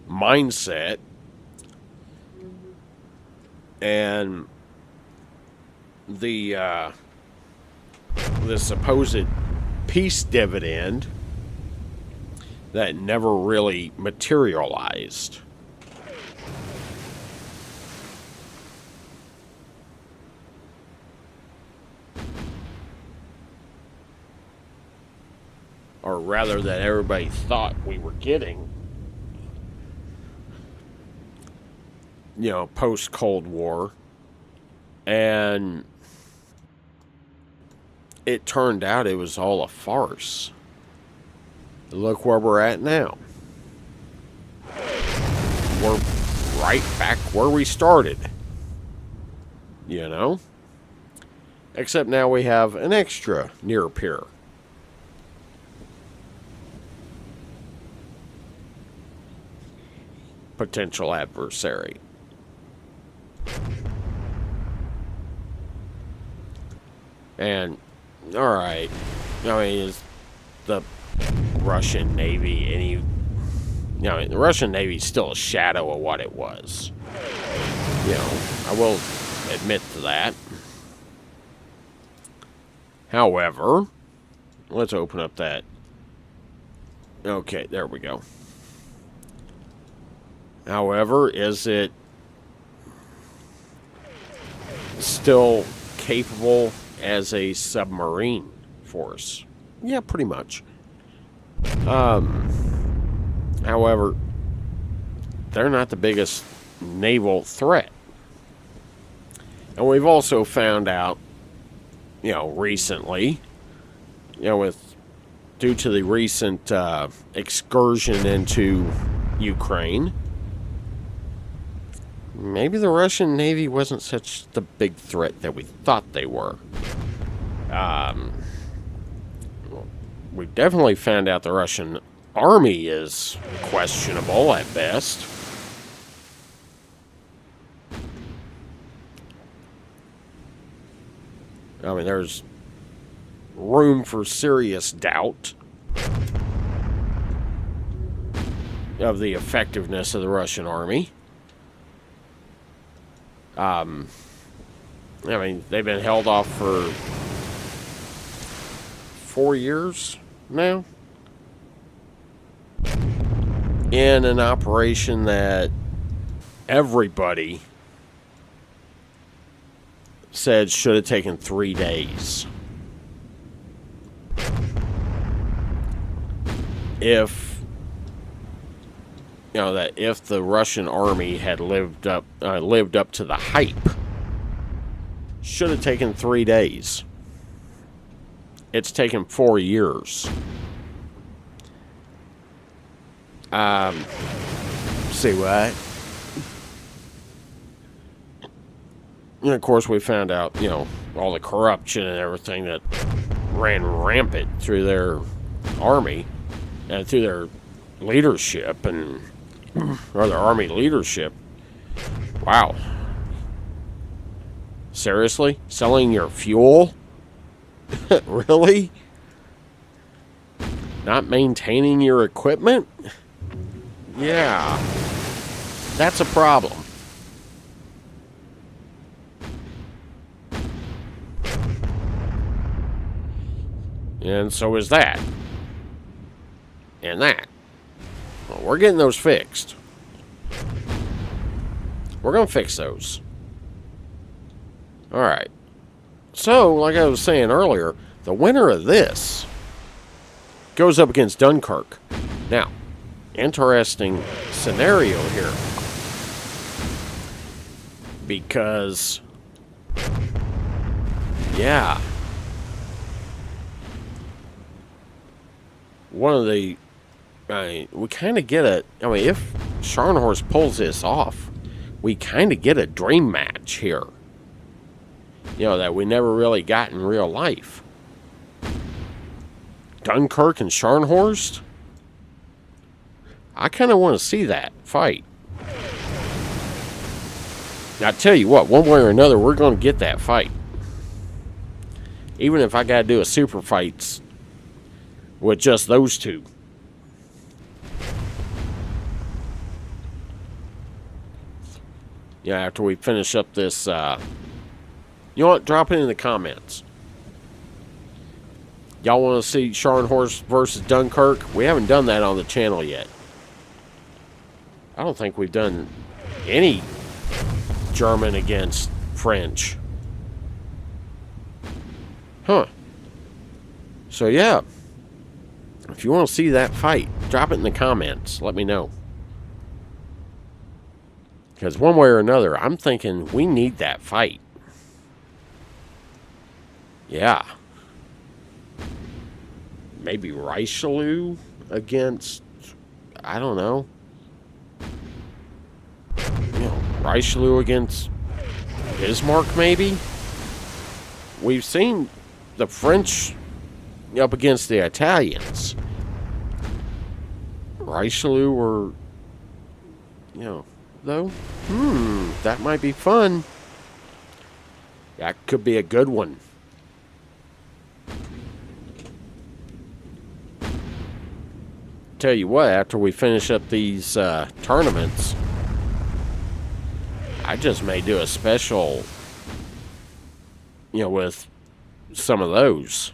mindset and the supposed peace dividend that never really materialized. Or rather, that everybody thought we were getting. You know, post-Cold War. And it turned out it was all a farce. Look where we're at now. We're right back where we started. You know? Except now we have an extra near peer. Potential adversary. And, alright, I mean, is the Russian Navy any... You know, the Russian Navy is still a shadow of what it was. You know, I will admit to that. However, let's open up that. Okay, there we go. However, is it still capable as a submarine force? Yeah, pretty much. However, they're not the biggest naval threat. And we've also found out, you know, recently, you know, with due to the recent excursion into Ukraine, maybe the Russian Navy wasn't such the big threat that we thought they were. We've definitely found out the Russian Army is questionable at best. I mean, there's room for serious doubt of the effectiveness of the Russian Army. I mean, they've been held off for 4 years now in an operation that everybody said should have taken 3 days. If the Russian army had lived up to the hype, should have taken 3 days. It's taken 4 years. See what? And of course, we found out, all the corruption and everything that ran rampant through their army and through their leadership or their army leadership. Wow. Seriously? Selling your fuel? Really? Not maintaining your equipment? Yeah. That's a problem. And so is that. And that. Well, we're getting those fixed. We're going to fix those. Alright. So, like I was saying earlier, the winner of this goes up against Dunkirk. Now, interesting scenario here. Because, yeah. One of the... we kind of get a... if Scharnhorst pulls this off, we kind of get a dream match here. That we never really got in real life. Dunkirk and Scharnhorst? I kind of want to see that fight. Now, I tell you what, one way or another, we're going to get that fight. Even if I got to do a super fights with just those two. Yeah, after we finish up this, you know what? Drop it in the comments. Y'all want to see Scharnhorst versus Dunkirk? We haven't done that on the channel yet. I don't think we've done any German against French. Huh. So, yeah. If you want to see that fight, drop it in the comments. Let me know. Because one way or another, I'm thinking we need that fight. Yeah. Maybe Richelieu against, I don't know. Richelieu against Bismarck, maybe? We've seen the French up against the Italians. Richelieu or, though? That might be fun. That could be a good one. Tell you what, after we finish up these tournaments, I just may do a special, with some of those.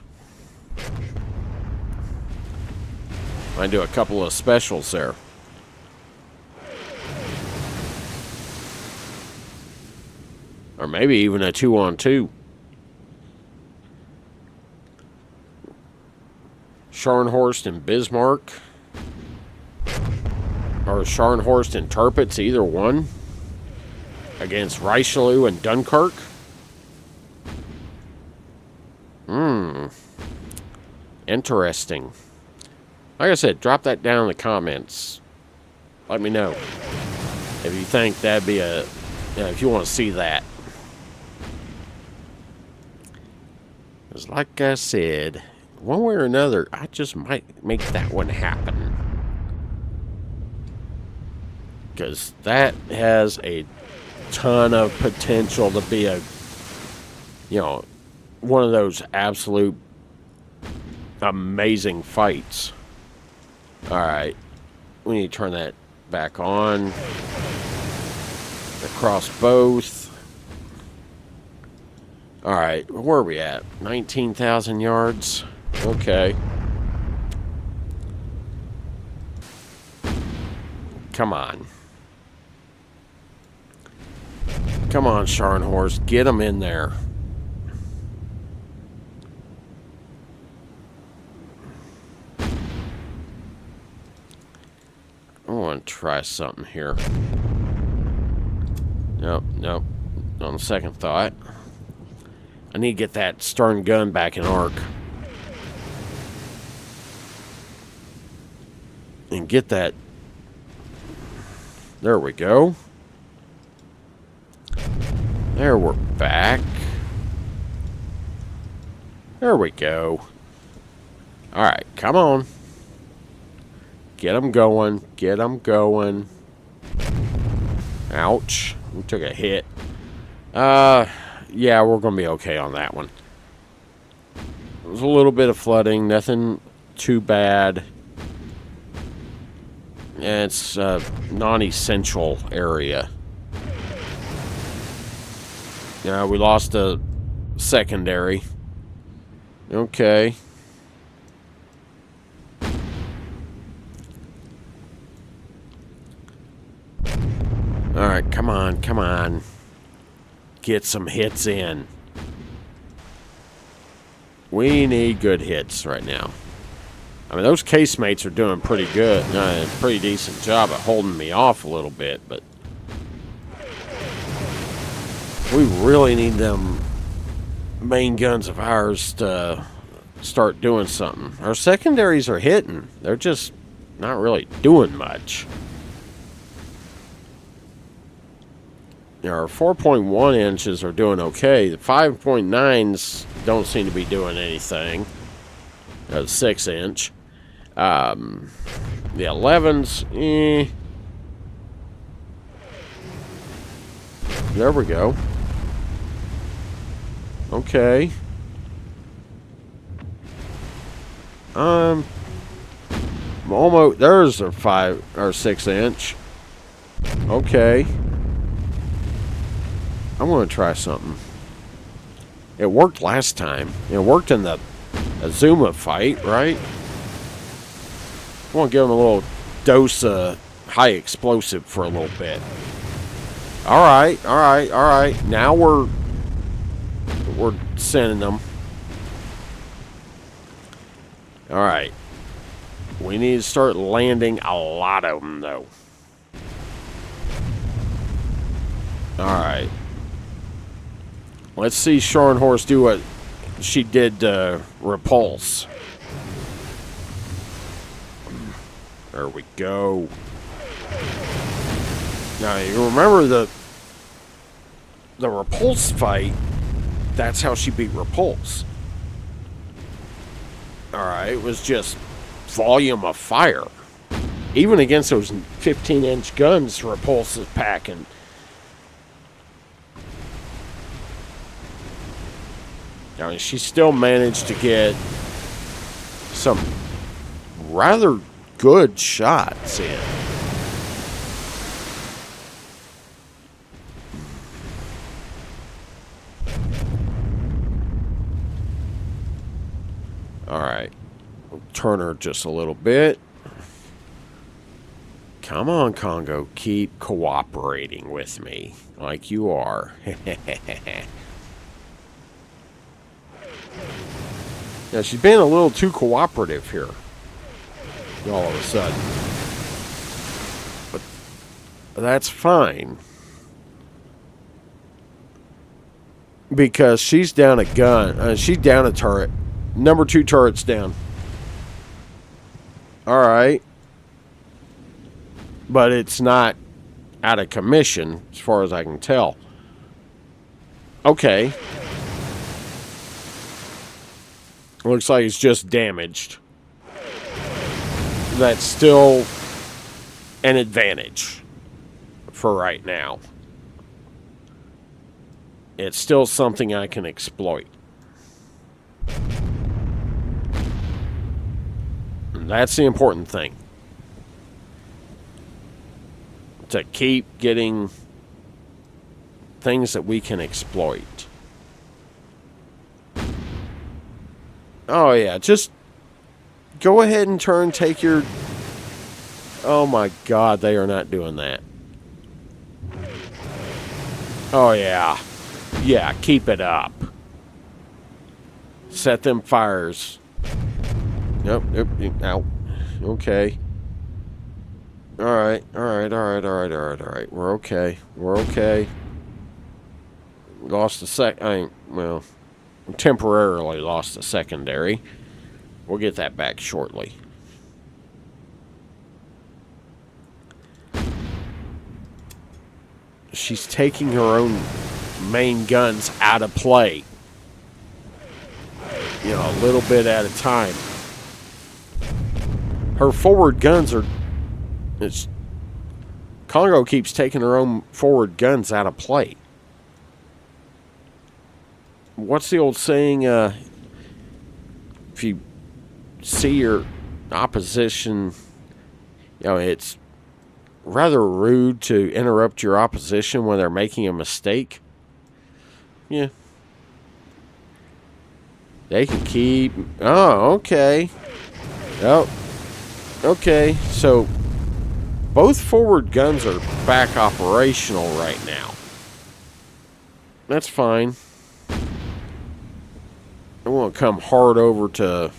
I do a couple of specials there. Or maybe even a 2-on-2. Scharnhorst and Bismarck. Or Scharnhorst and Tirpitz, either one. Against Richelieu and Dunkirk. Interesting. Like I said, drop that down in the comments. Let me know if you think that'd be if you want to see that. Because like I said, one way or another, I just might make that one happen. Because that has a ton of potential to be one of those absolute amazing fights. Alright. We need to turn that back on. Across both. Alright, where are we at? 19,000 yards? Okay. Come on. Come on, Scharnhorst. Get them in there. I want to try something here. Nope. On the second thought. I need to get that stern gun back in arc. And get that. There we go. There, we're back. There we go. Alright, come on. Get them going. Get them going. Ouch. We took a hit. Yeah, we're going to be okay on that one. It was a little bit of flooding. Nothing too bad. It's a non-essential area. Yeah, we lost a secondary. Okay. Alright, come on, come on. Get some hits in. We need good hits right now. I mean, those casemates are doing pretty good. Pretty decent job at holding me off a little bit, but we really need them main guns of ours to start doing something. Our secondaries are hitting. They're just not really doing much. Our 4.1 inches are doing okay. The 5.9s don't seem to be doing anything. The 6-inch. The 11s, There we go. Okay. Almost. There's a 5 or 6-inch. Okay. I'm going to try something. It worked last time. It worked in the Azuma fight, right? I want to give him a little dose of high explosive for a little bit. Alright. Now we're sending them. Alright. We need to start landing a lot of them, though. Alright. Let's see Scharnhorst do what she did to Repulse. There we go. Now, you remember the Repulse fight, that's how she beat Repulse. Alright, it was just volume of fire. Even against those 15-inch guns Repulse is packing. I mean, she still managed to get some rather good shots in. Alright. We'll turn her just a little bit. Come on, Congo. Keep cooperating with me like you are. Yeah, she's being a little too cooperative here. All of a sudden. But that's fine. Because she's down a gun. She's down a turret. Number 2 turret's down. All right. But it's not out of commission, as far as I can tell. Okay. Looks like it's just damaged. That's still an advantage for right now. It's still something I can exploit. And that's the important thing. To keep getting things that we can exploit. Oh yeah, just go ahead and take your... Oh my god, they are not doing that. Oh yeah. Yeah, keep it up. Set them fires. Nope, out. Okay. Alright. We're okay. Lost the well, temporarily lost the secondary. We'll get that back shortly. She's taking her own main guns out of play. You know, a little bit at a time. Her forward guns are... Congo keeps taking her own forward guns out of play. What's the old saying? If you see your opposition... You know, it's rather rude to interrupt your opposition when they're making a mistake. Yeah. They can keep... Oh, okay. Oh, okay. So, both forward guns are back operational right now. That's fine. I want to come hard over to...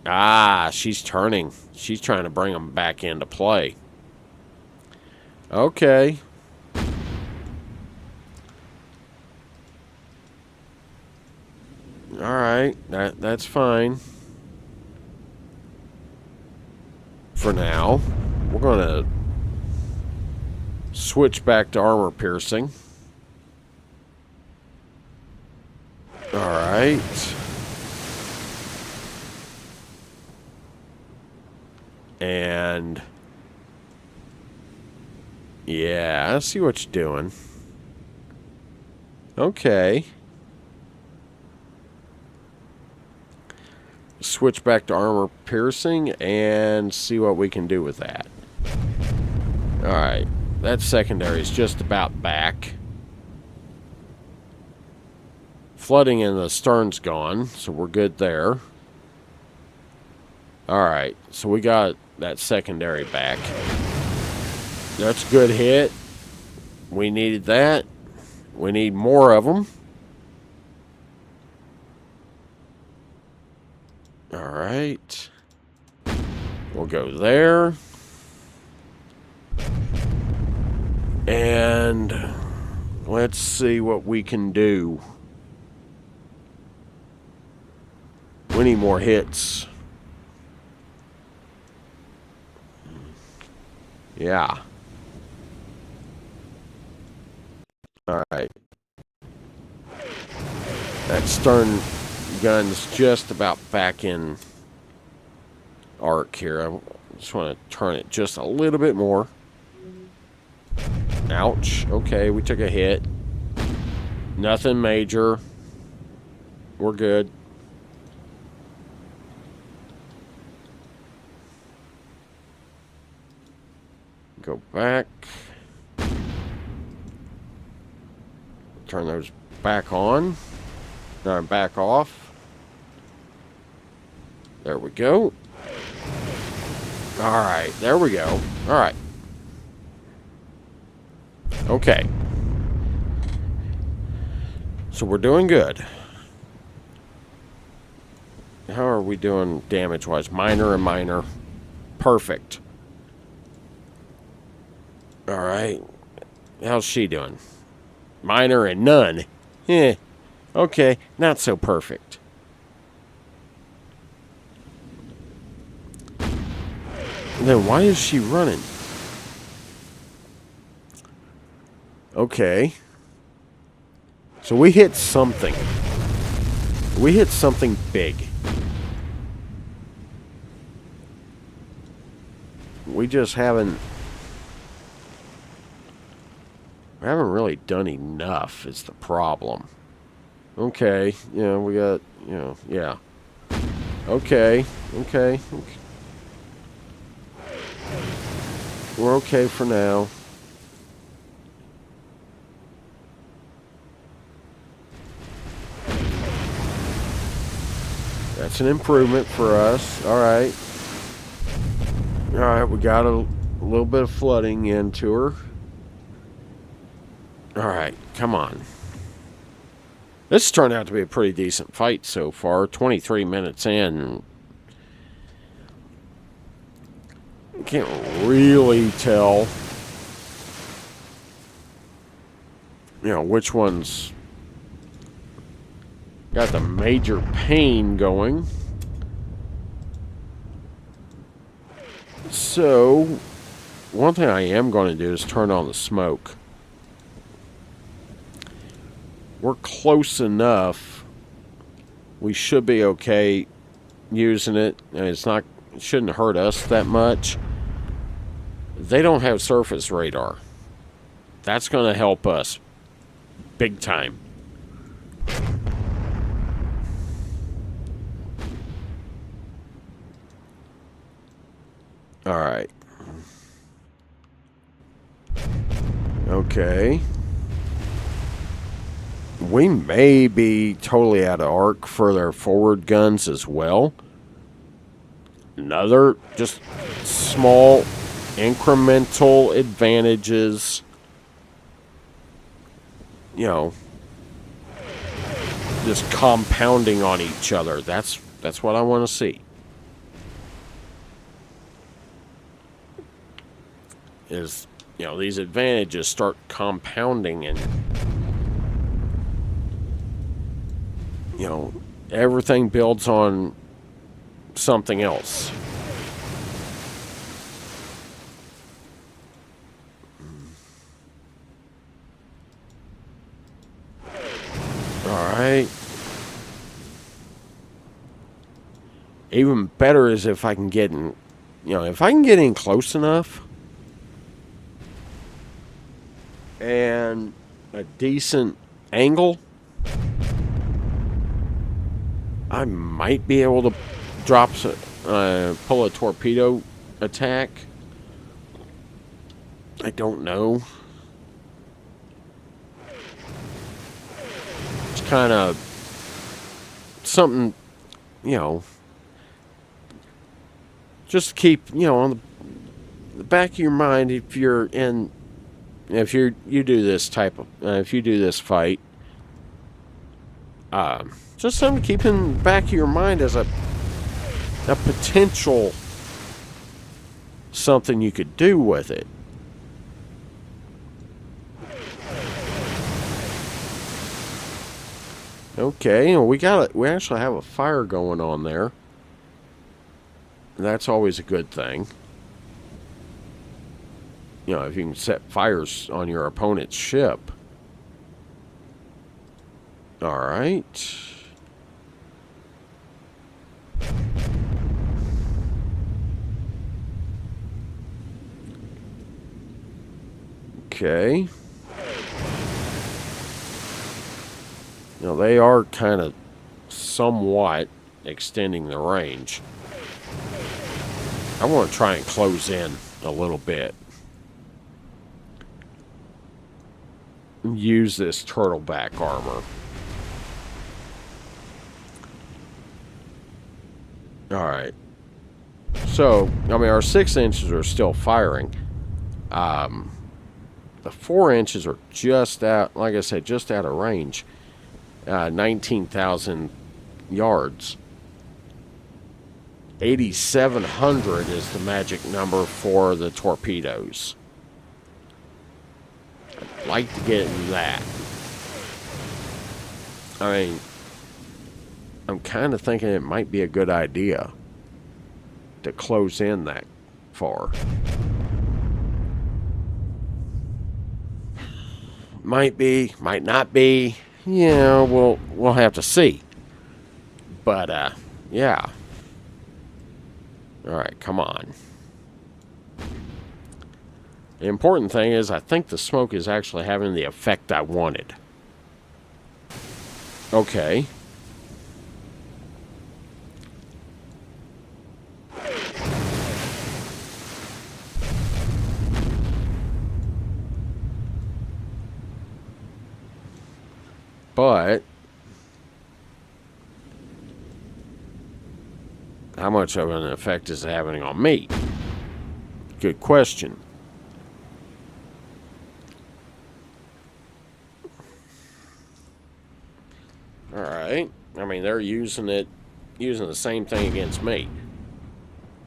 Ah, she's turning. She's trying to bring them back into play. Okay. Alright, that's fine. For now. We're going to switch back to armor piercing. Alright. And... yeah, I see what you're doing. Okay. Switch back to armor piercing and see what we can do with that. Alright. That secondary is just about back. Flooding in the stern's gone, so we're good there. Alright, so we got that secondary back. That's a good hit. We needed that. We need more of them. Alright. We'll go there. And let's see what we can do. We need more hits. Yeah. Alright. That stern gun's just about back in arc here. I just want to turn it just a little bit more. Ouch. Okay, we took a hit. Nothing major. We're good. Go back. Turn those back on. Now back off. There we go. Alright, there we go. Alright. Okay. So we're doing good. How are we doing damage-wise? Minor and minor. Perfect. Alright. How's she doing? Minor and none. Eh. Okay, not so perfect. Then why is she running? Okay. So we hit something. We hit something big. We just haven't really done enough is the problem. Okay, yeah, we got, yeah. Okay. We're okay for now. That's an improvement for us. All right. All right, we got a little bit of flooding into her. All right, come on. This turned out to be a pretty decent fight so far. 23 minutes in. Can't really tell, which one's got the major pain going. So, one thing I am going to do is turn on the smoke. We're close enough. We should be okay using it. And it shouldn't hurt us that much. They don't have surface radar. That's going to help us big time. All right. Okay. We may be totally out of arc for their forward guns as well. Another just small incremental advantages. Just compounding on each other. That's what I want to see. Is, these advantages start compounding and, everything builds on something else. All right. Even better is if I can get in, if I can get in close enough and a decent angle, I might be able to pull a torpedo attack. I don't know. It's kind of something, just keep, on the back of your mind if you do this type of, if you do this fight, just something to keep in the back of your mind as a potential something you could do with it. Okay, we actually have a fire going on there. That's always a good thing. If you can set fires on your opponent's ship. All right. Okay. They are kind of somewhat extending the range. I want to try and close in a little bit. Use this turtleback armor. Alright. So, our 6 inches are still firing. The 4 inches are just out, like I said, just out of range. 19,000 yards. 8,700 is the magic number for the torpedoes. I'd like to get in that. I'm kind of thinking it might be a good idea to close in that far. Might be, might not be. Yeah, we'll have to see. But yeah. All right, come on. The important thing is I think the smoke is actually having the effect I wanted. Okay. But how much of an effect is it having on me? Good question. Alright. I mean, they're using the same thing against me.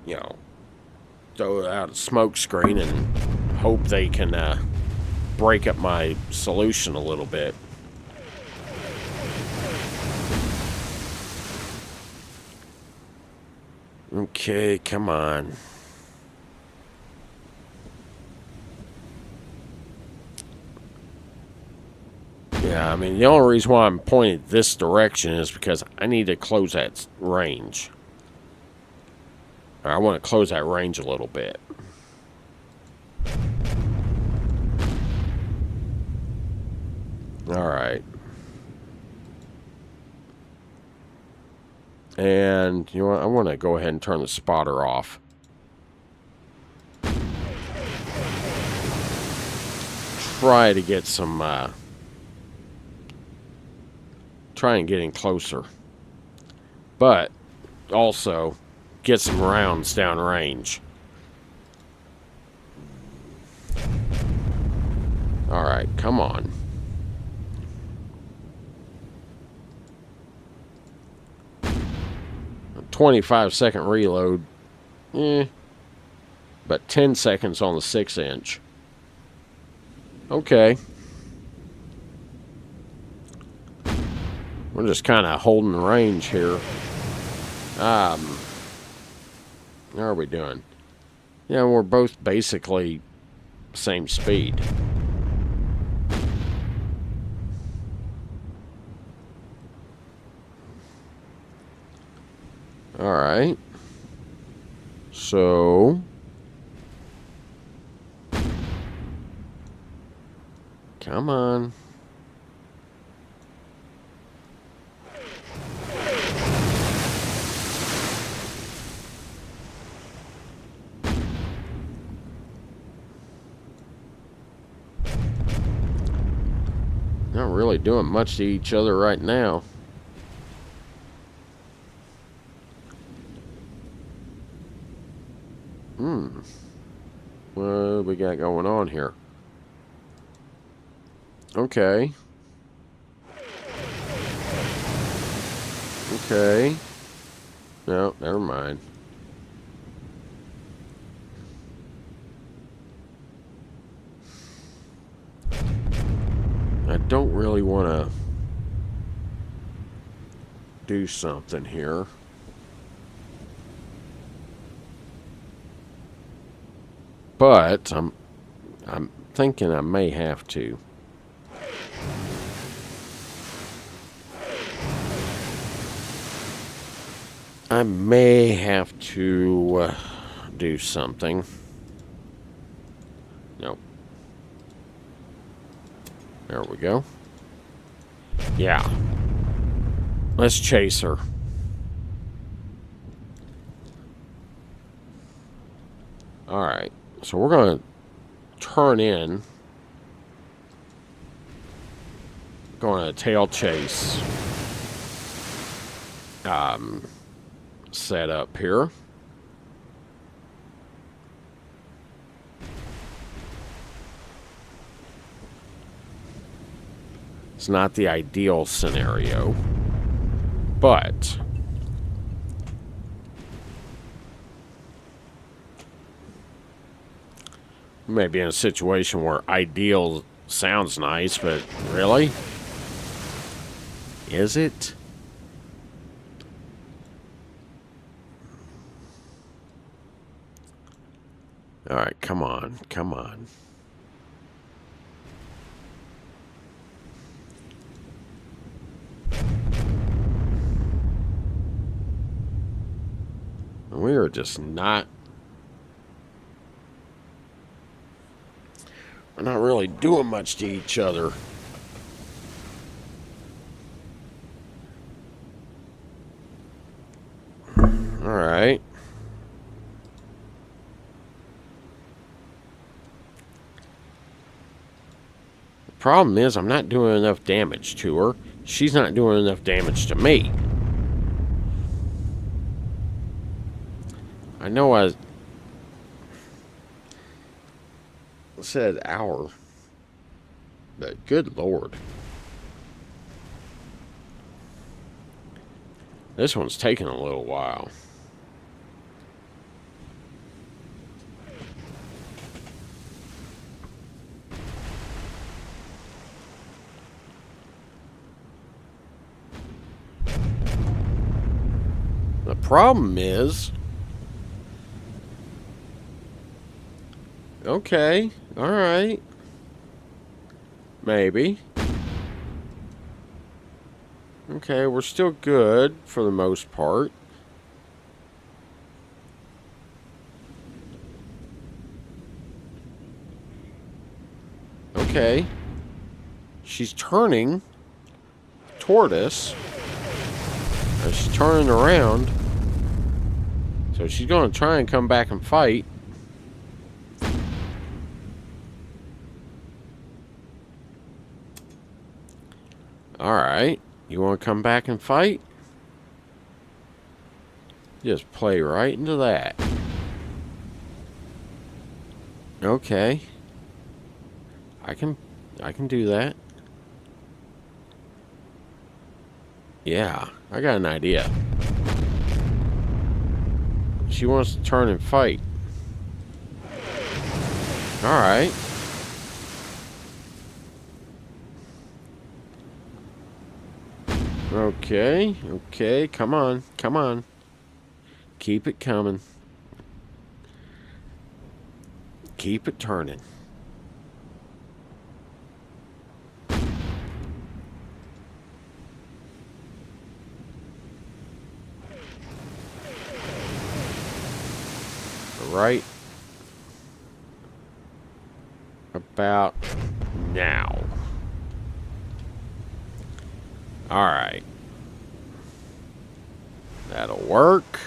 You know, throw out a smoke screen and hope they can break up my solution a little bit. Okay, come on. Yeah, I mean, the only reason why I'm pointing this direction is because I need to close that range. Or I want to close that range a little bit. Alright. And, you know what, I want to go ahead and turn the spotter off. Try to get some, try and get in closer. But, also, get some rounds downrange. Alright, come on. A 25-second reload. But 10 seconds on the 6-inch. Okay. We're just kind of holding the range here. How are we doing? Yeah, we're both basically same speed. Alright. So... come on. Not really doing much to each other right now. What we got going on here? Okay. Okay. No, never mind. I don't really want to do something here. But I'm thinking I may have to. I may have to do something. Nope. There we go. Yeah. Let's chase her. Alright. So we're going to turn in. Going to tail chase. Set up here. It's not the ideal scenario, but we may be in a situation where ideal sounds nice, but really? Is it? All right, come on, come on. We are just not... We're not really doing much to each other. All right. The problem is I'm not doing enough damage to her. She's not doing enough damage to me. I know I said hour, but good lord. This one's taking a little while. The problem is... Okay, alright. Maybe. Okay, we're still good for the most part. Okay. She's turning toward us. She's turning around. So she's going to try and come back and fight. Alright. You want to come back and fight? Just play right into that. Okay. I can do that. Yeah, I got an idea. She wants to turn and fight. Alright. Okay, okay, come on, come on. Keep it coming. Keep it turning. Right about now. Alright. That'll work.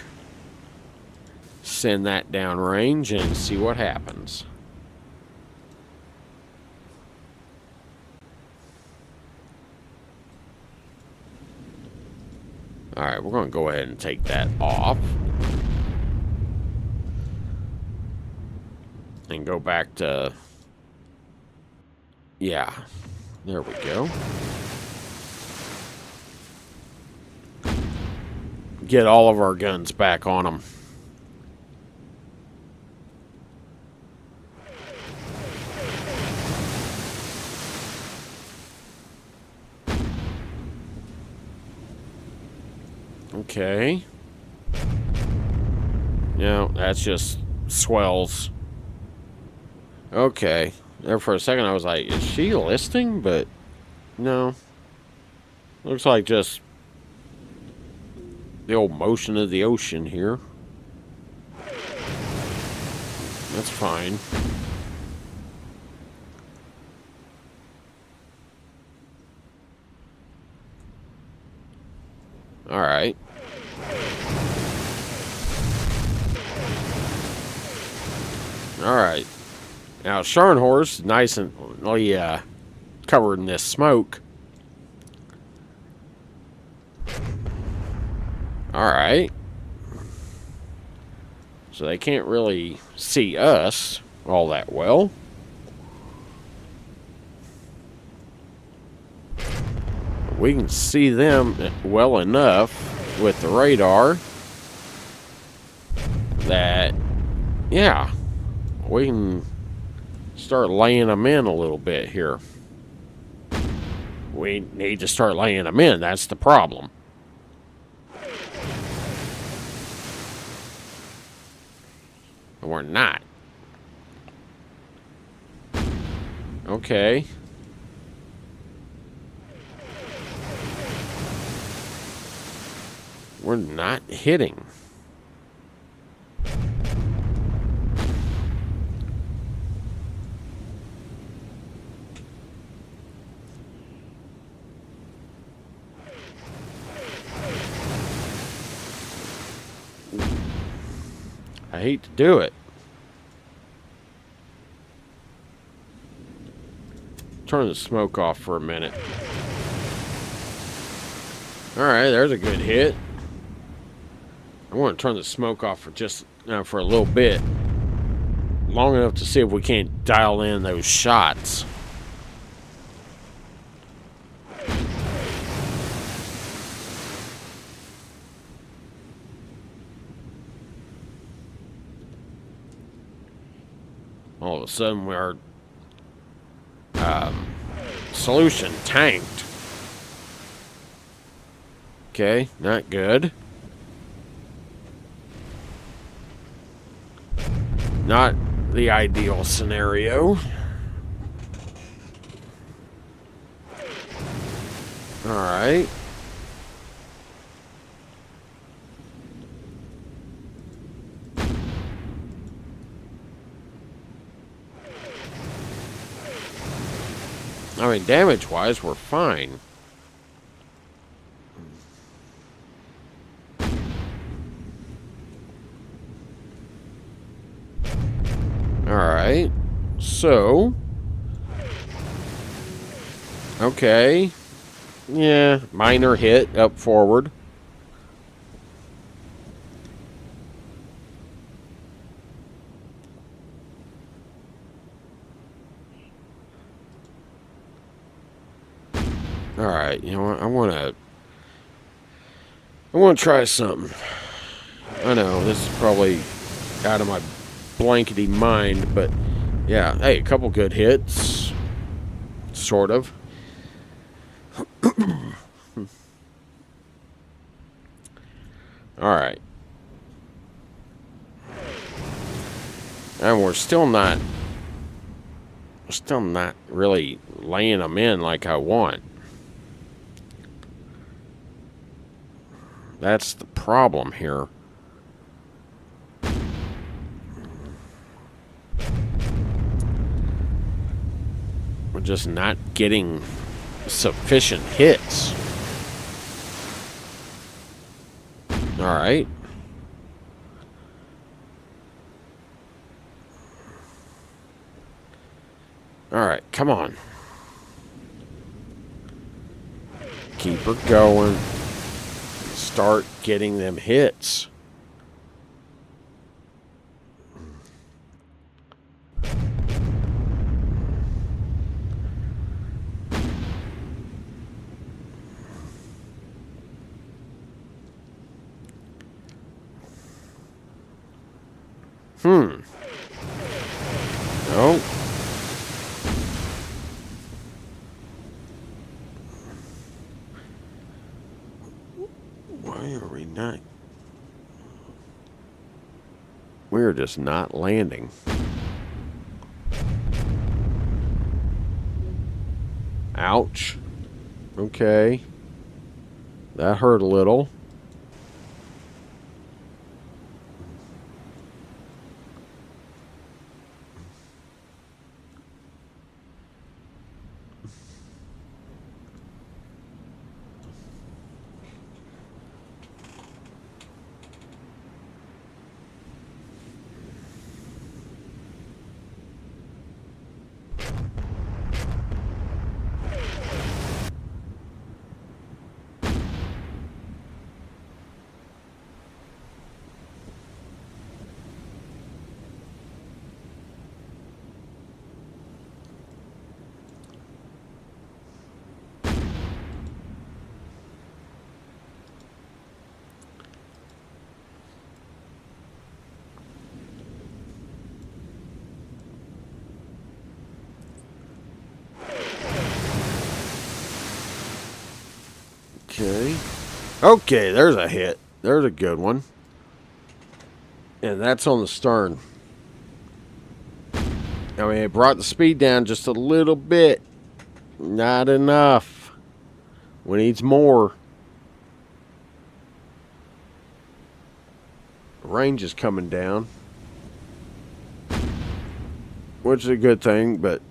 Send that downrange and see what happens. Alright, we're going to go ahead and take that off. And go back to... Yeah. There we go. Get all of our guns back on them. Okay. No, that's just swells. Okay. There for a second I was like, is she listing? But no. Looks like just the old motion of the ocean here. That's fine. Alright. Alright. Now, Scharnhorst, nice and covered in this smoke. Alright. So they can't really see us all that well. We can see them well enough with the radar that, yeah, we can start laying them in a little bit here. We need to start laying them in. That's the problem. We're not. Okay. We're not hitting. I hate to do it. Turn the smoke off for a minute. Alright, there's a good hit. I want to turn the smoke off for just for a little bit. Long enough to see if we can't dial in those shots. All of a sudden, our solution tanked. Okay, not good. Not the ideal scenario. Alright. I mean, damage-wise, we're fine. Alright. So. Okay. Yeah, minor hit up forward. Alright, you know what? I wanna try something. I know, this is probably out of my blankety mind, but yeah, hey, a couple good hits. Sort of. Alright. And we're still not really laying them in like I want. That's the problem here. We're just not getting sufficient hits. Alright. Alright, come on. Keep her going. Start getting them hits. No. Why are we not? We're just not landing. Ouch. Okay. That hurt a little. Okay. Okay, there's a hit. There's a good one. And that's on the stern. I mean, it brought the speed down just a little bit. Not enough. We need more. Range is coming down, which is a good thing, but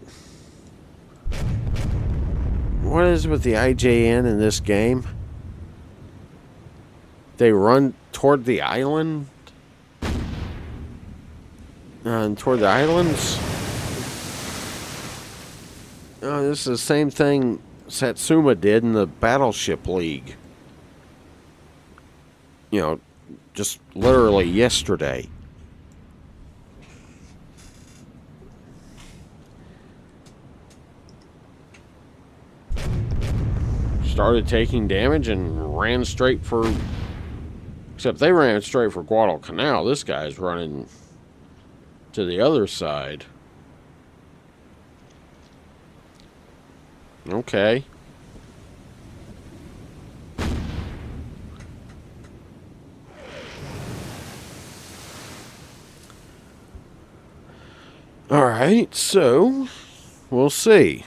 what is with the IJN in this game? They run toward the island? Toward the islands? This is the same thing Satsuma did in the Battleship League. You know, just literally yesterday. Started taking damage and ran straight for... Except they ran straight for Guadalcanal. This guy's running to the other side. Okay. Alright, so we'll see.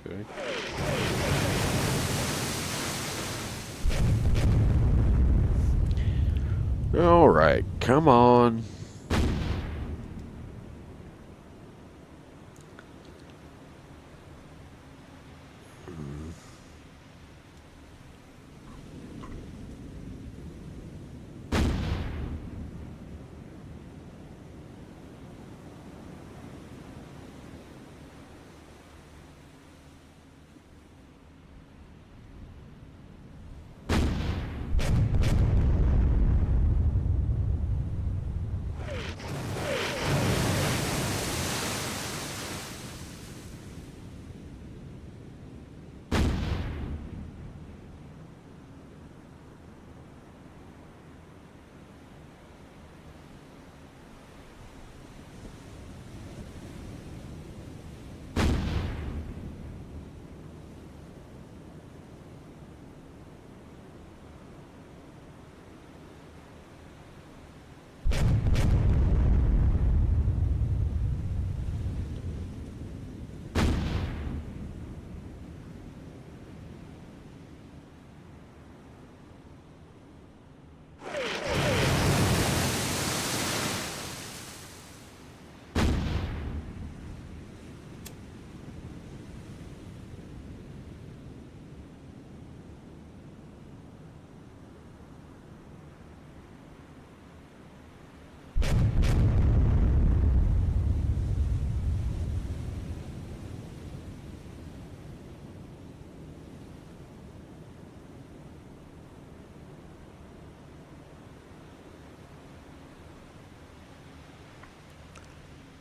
Okay. All right, come on.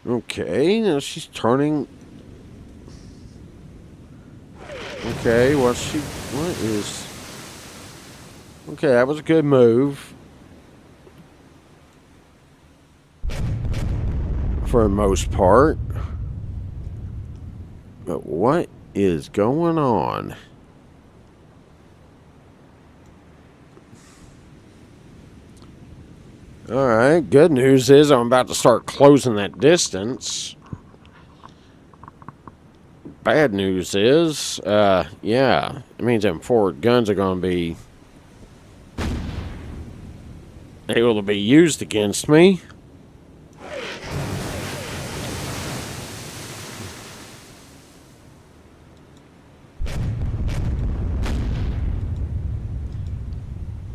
Okay, now she's turning. Okay, what is... Okay, that was a good move. For the most part. But what is going on? Alright, good news is I'm about to start closing that distance. Bad news is, yeah, it means them forward guns are going to be able to be used against me.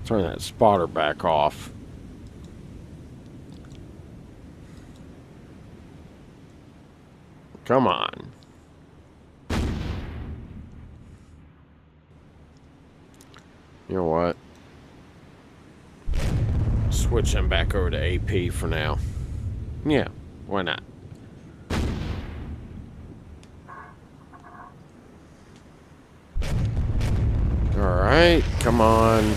Turn that spotter back off. Come on. You know what? Switch them back over to AP for now. Yeah, why not? Alright, come on.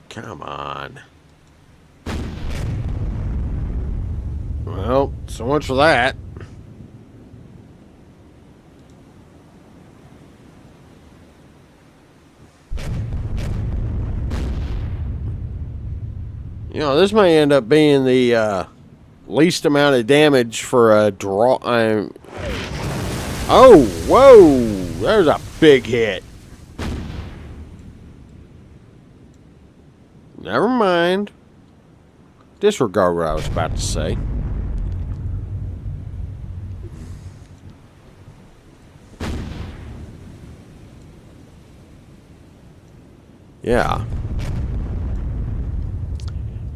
Come on. Well, so much for that. You know, this may end up being the least amount of damage for a draw. Oh, whoa! There's a big hit. Never mind. Disregard what I was about to say. Yeah.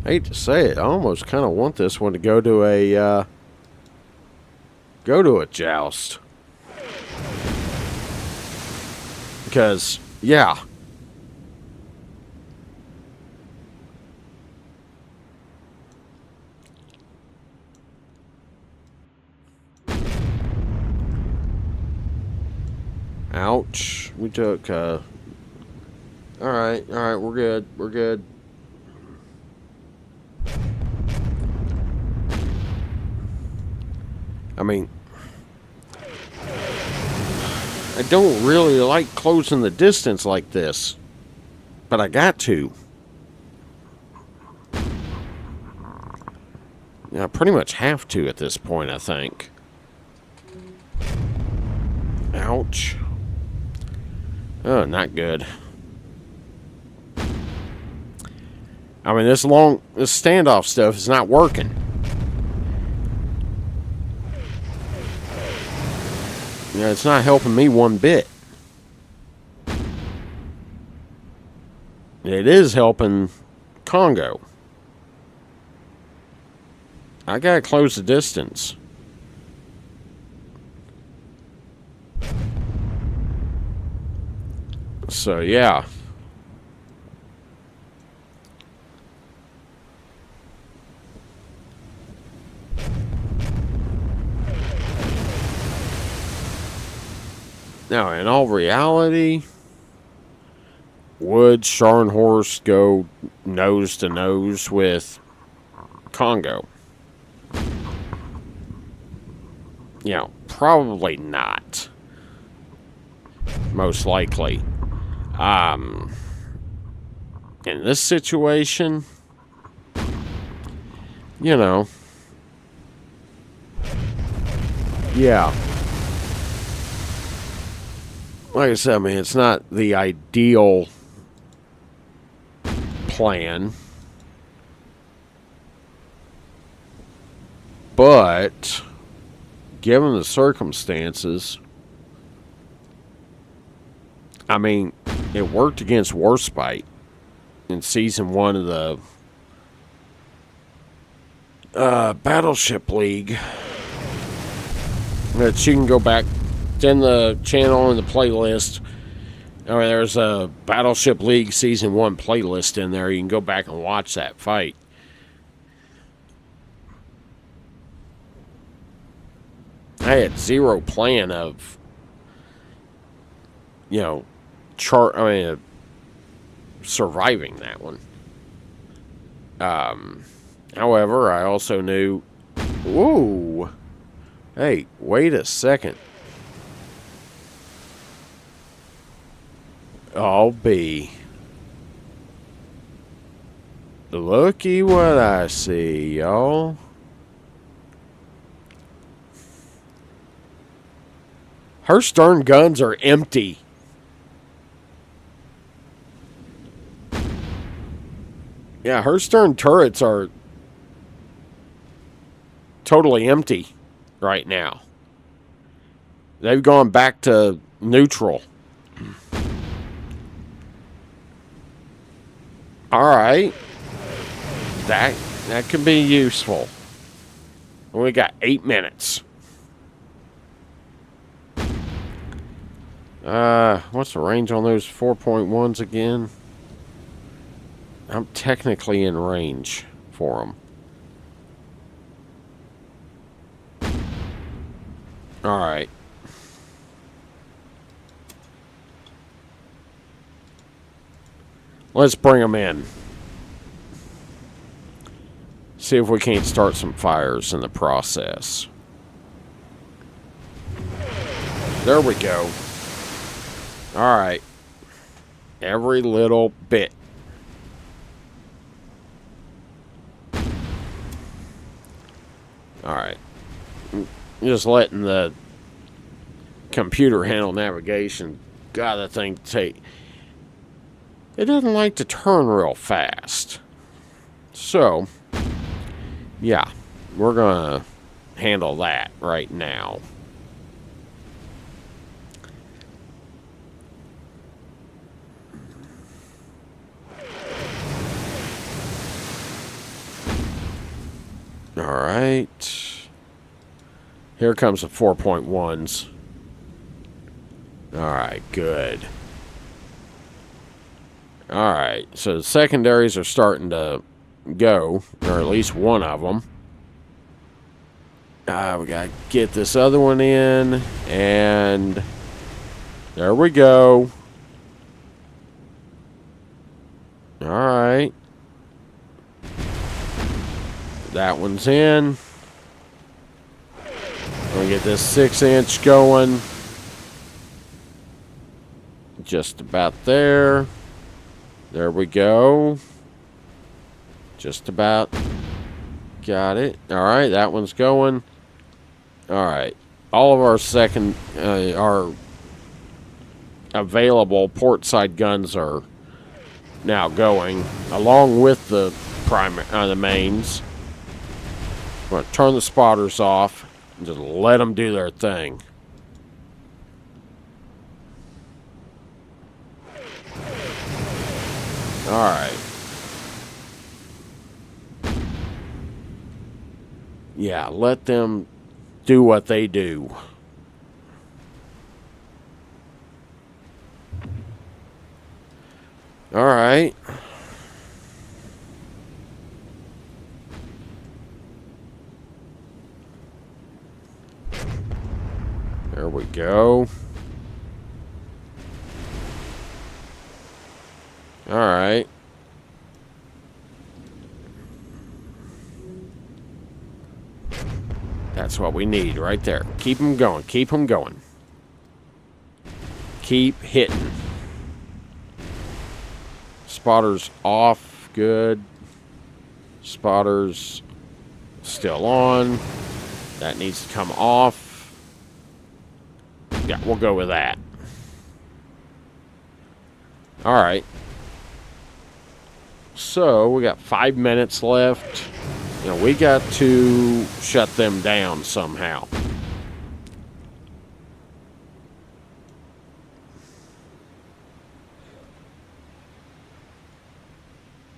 I hate to say it, I almost kind of want this one to go to a joust. Because, yeah. Ouch. We took, Alright, we're good, we're good. I mean, I don't really like closing the distance like this, but I got to. Yeah, I pretty much have to at this point, I think. Ouch. Oh, not good. I mean, this standoff stuff is not working. You know, it's not helping me one bit. It is helping Congo. I gotta close the distance. So, yeah. Now, in all reality, would Scharnhorst go nose to nose with Congo? You know, probably not. Most likely. In this situation, you know, yeah. Like I said, I mean, it's not the ideal plan, but given the circumstances, I mean, it worked against Warspite in Season 1 of the Battleship League. That you can go back. It's in the channel in the playlist. I mean, there's a Battleship League Season 1 playlist in there. You can go back and watch that fight. I had zero plan of, you know, surviving that one. However, I also knew, whoa, hey, wait a second. I'll be. Looky what I see, y'all. Her stern guns are empty. Yeah, her stern turrets are totally empty right now. They've gone back to neutral. Alright. That could be useful. We got 8 minutes. What's the range on those 4.1s again? I'm technically in range for them. All right. Let's bring them in. See if we can't start some fires in the process. There we go. All right. Every little bit. All right. Just letting the computer handle navigation. God, that thing take. It doesn't like to turn real fast. So, yeah, we're going to handle that right now. All right. Here comes the 4.1s. All right, good. All right, so the secondaries are starting to go, or at least one of them. We got to get this other one in, and there we go. All right. That one's in. We'll get this 6-inch going. Just about there. There we go. Just about got it. All right, that one's going. All right. All of our our available port side guns are now going, along with the the mains. I'm going to turn the spotters off and just let them do their thing. All right. Yeah, let them do what they do. All right. There we go. All right. That's what we need right there. Keep them going. Keep them going. Keep hitting. Spotters off. Good. Spotters still on. That needs to come off. Yeah, we'll go with that. All right. So we got 5 minutes left. You know, we got to shut them down somehow.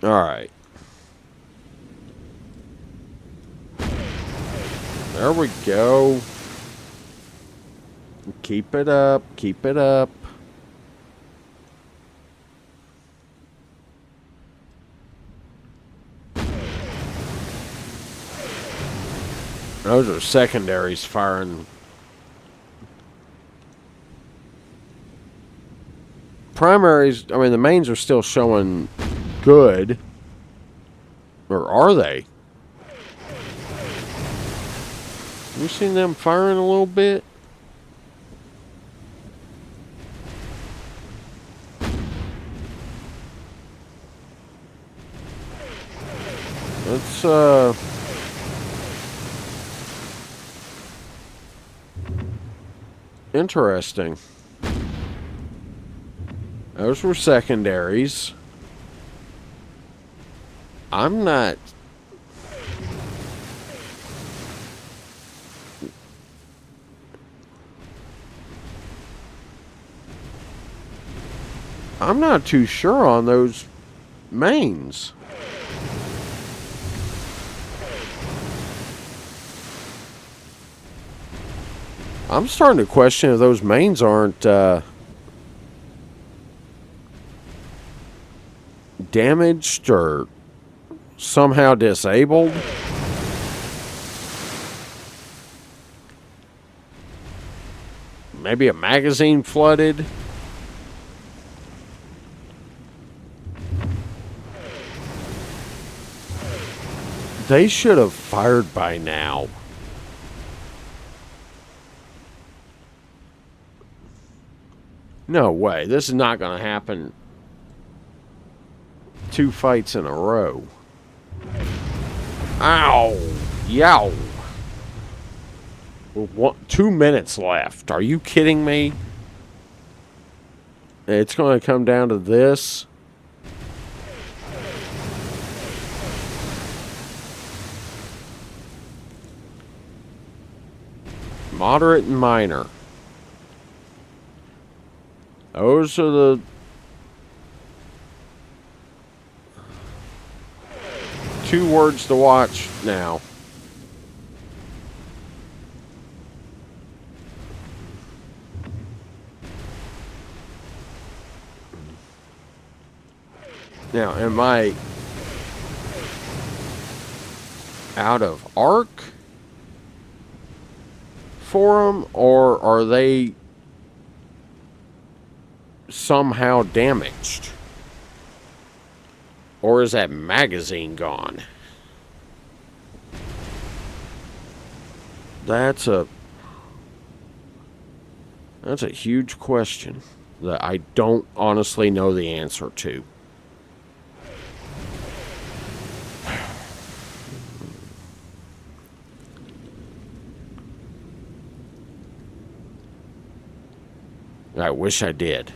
All right. There we go. Keep it up. Keep it up. Those are secondaries firing. Primaries, I mean, the mains are still showing good. Or are they? Have you seen them firing a little bit? Let's, interesting. Those were secondaries. I'm not too sure on those mains. I'm starting to question if those mains aren't damaged or somehow disabled. Maybe a magazine flooded. They should have fired by now. No way. This is not going to happen 2 fights in a row. Ow. Yow. 2 minutes left. Are you kidding me? It's going to come down to this. Moderate and minor. Those are the two words to watch now. Now, am I out of arc for them, or are they somehow damaged? Or is that magazine gone? That's a huge question that I don't honestly know the answer to. I wish I did.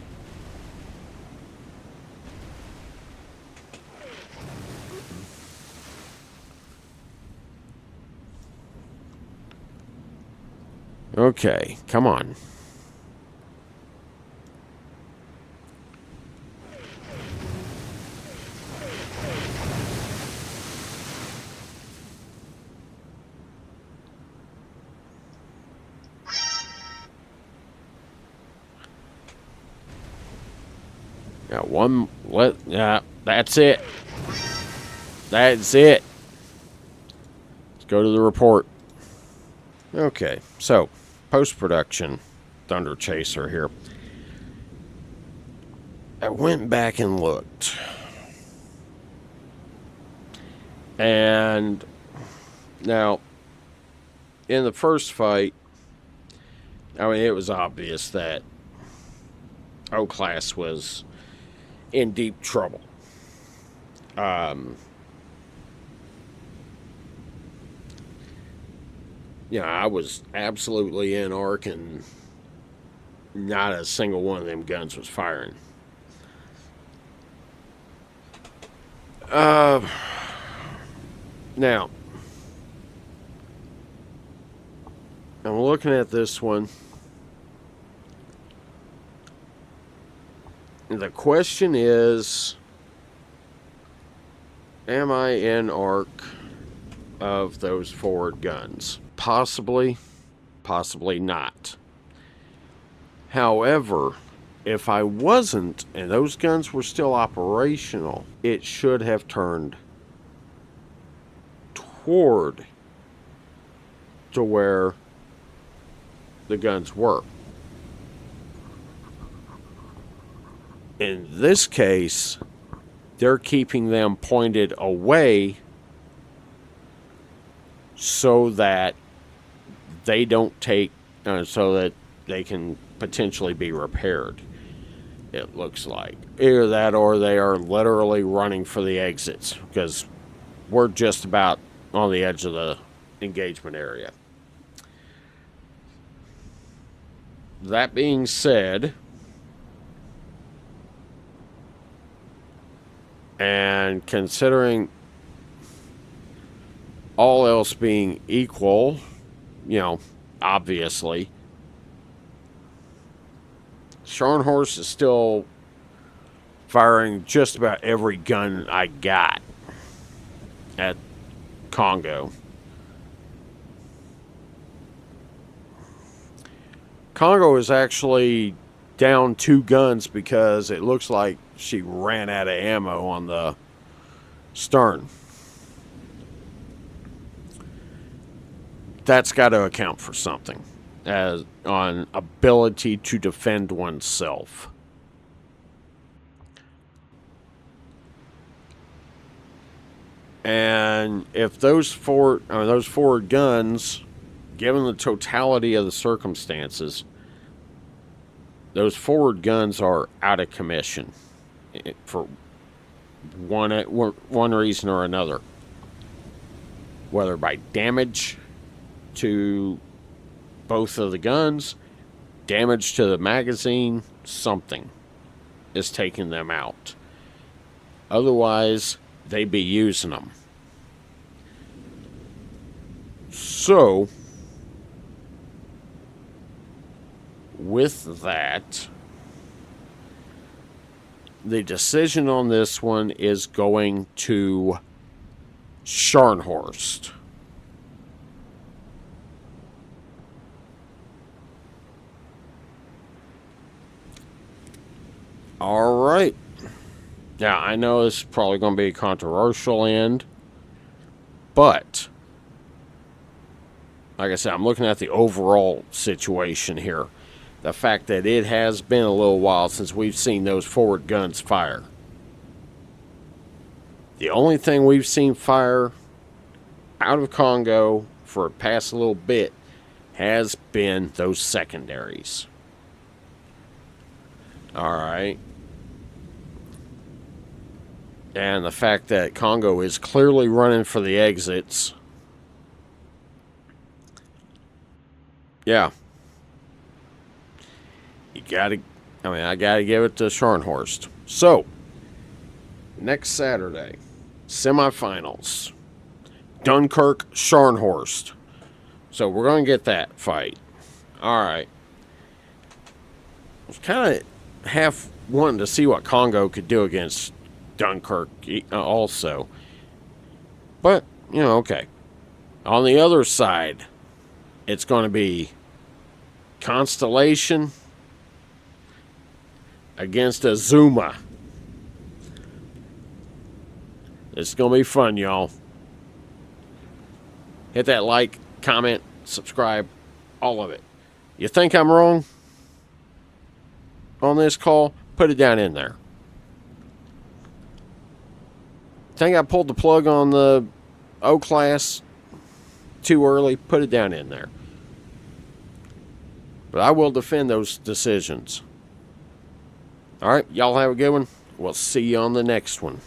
Okay, come on. Got one. That's it. That's it. Let's go to the report. Okay, so post-production Thunder Chaser here. I went back and looked. And now, in the first fight, I mean, it was obvious that O-Class was in deep trouble. Yeah, I was absolutely in arc, and not a single one of them guns was firing. Now, I'm looking at this one. The question is, am I in arc of those forward guns? Possibly, possibly not. However, if I wasn't and those guns were still operational, it should have turned toward to where the guns were. In this case, they're keeping them pointed away so that they don't take, so that they can potentially be repaired. It looks like either that, or they are literally running for the exits, because we're just about on the edge of the engagement area. That being said, and considering all else being equal, obviously, Scharnhorst is still firing just about every gun I got at Congo. Congo is actually down 2 guns because it looks like she ran out of ammo on the stern. That's got to account for something as on ability to defend oneself. And if those forward guns, given the totality of the circumstances, those forward guns are out of commission for one reason or another. Whether by damage to both of the guns, damage to the magazine, something is taking them out. Otherwise, they'd be using them. So, with that, the decision on this one is going to Scharnhorst. All right. Now, I know this is probably going to be a controversial end, but like I said, I'm looking at the overall situation here. The fact that it has been a little while since we've seen those forward guns fire. The only thing we've seen fire out of Congo for the past little bit has been those secondaries. All right. And the fact that Congo is clearly running for the exits. Yeah. I gotta give it to Scharnhorst. So, next Saturday, semifinals. Dunkirk, Scharnhorst. So we're going to get that fight. Alright. I was kind of half wanting to see what Congo could do against Dunkirk also. But, okay. On the other side, it's going to be Constellation against Azuma. It's going to be fun, y'all. Hit that like, comment, subscribe, all of it. You think I'm wrong on this call? Put it down in there. Think I pulled the plug on the O-Class too early? Put it down in there. But I will defend those decisions. All right, y'all have a good one. We'll see you on the next one.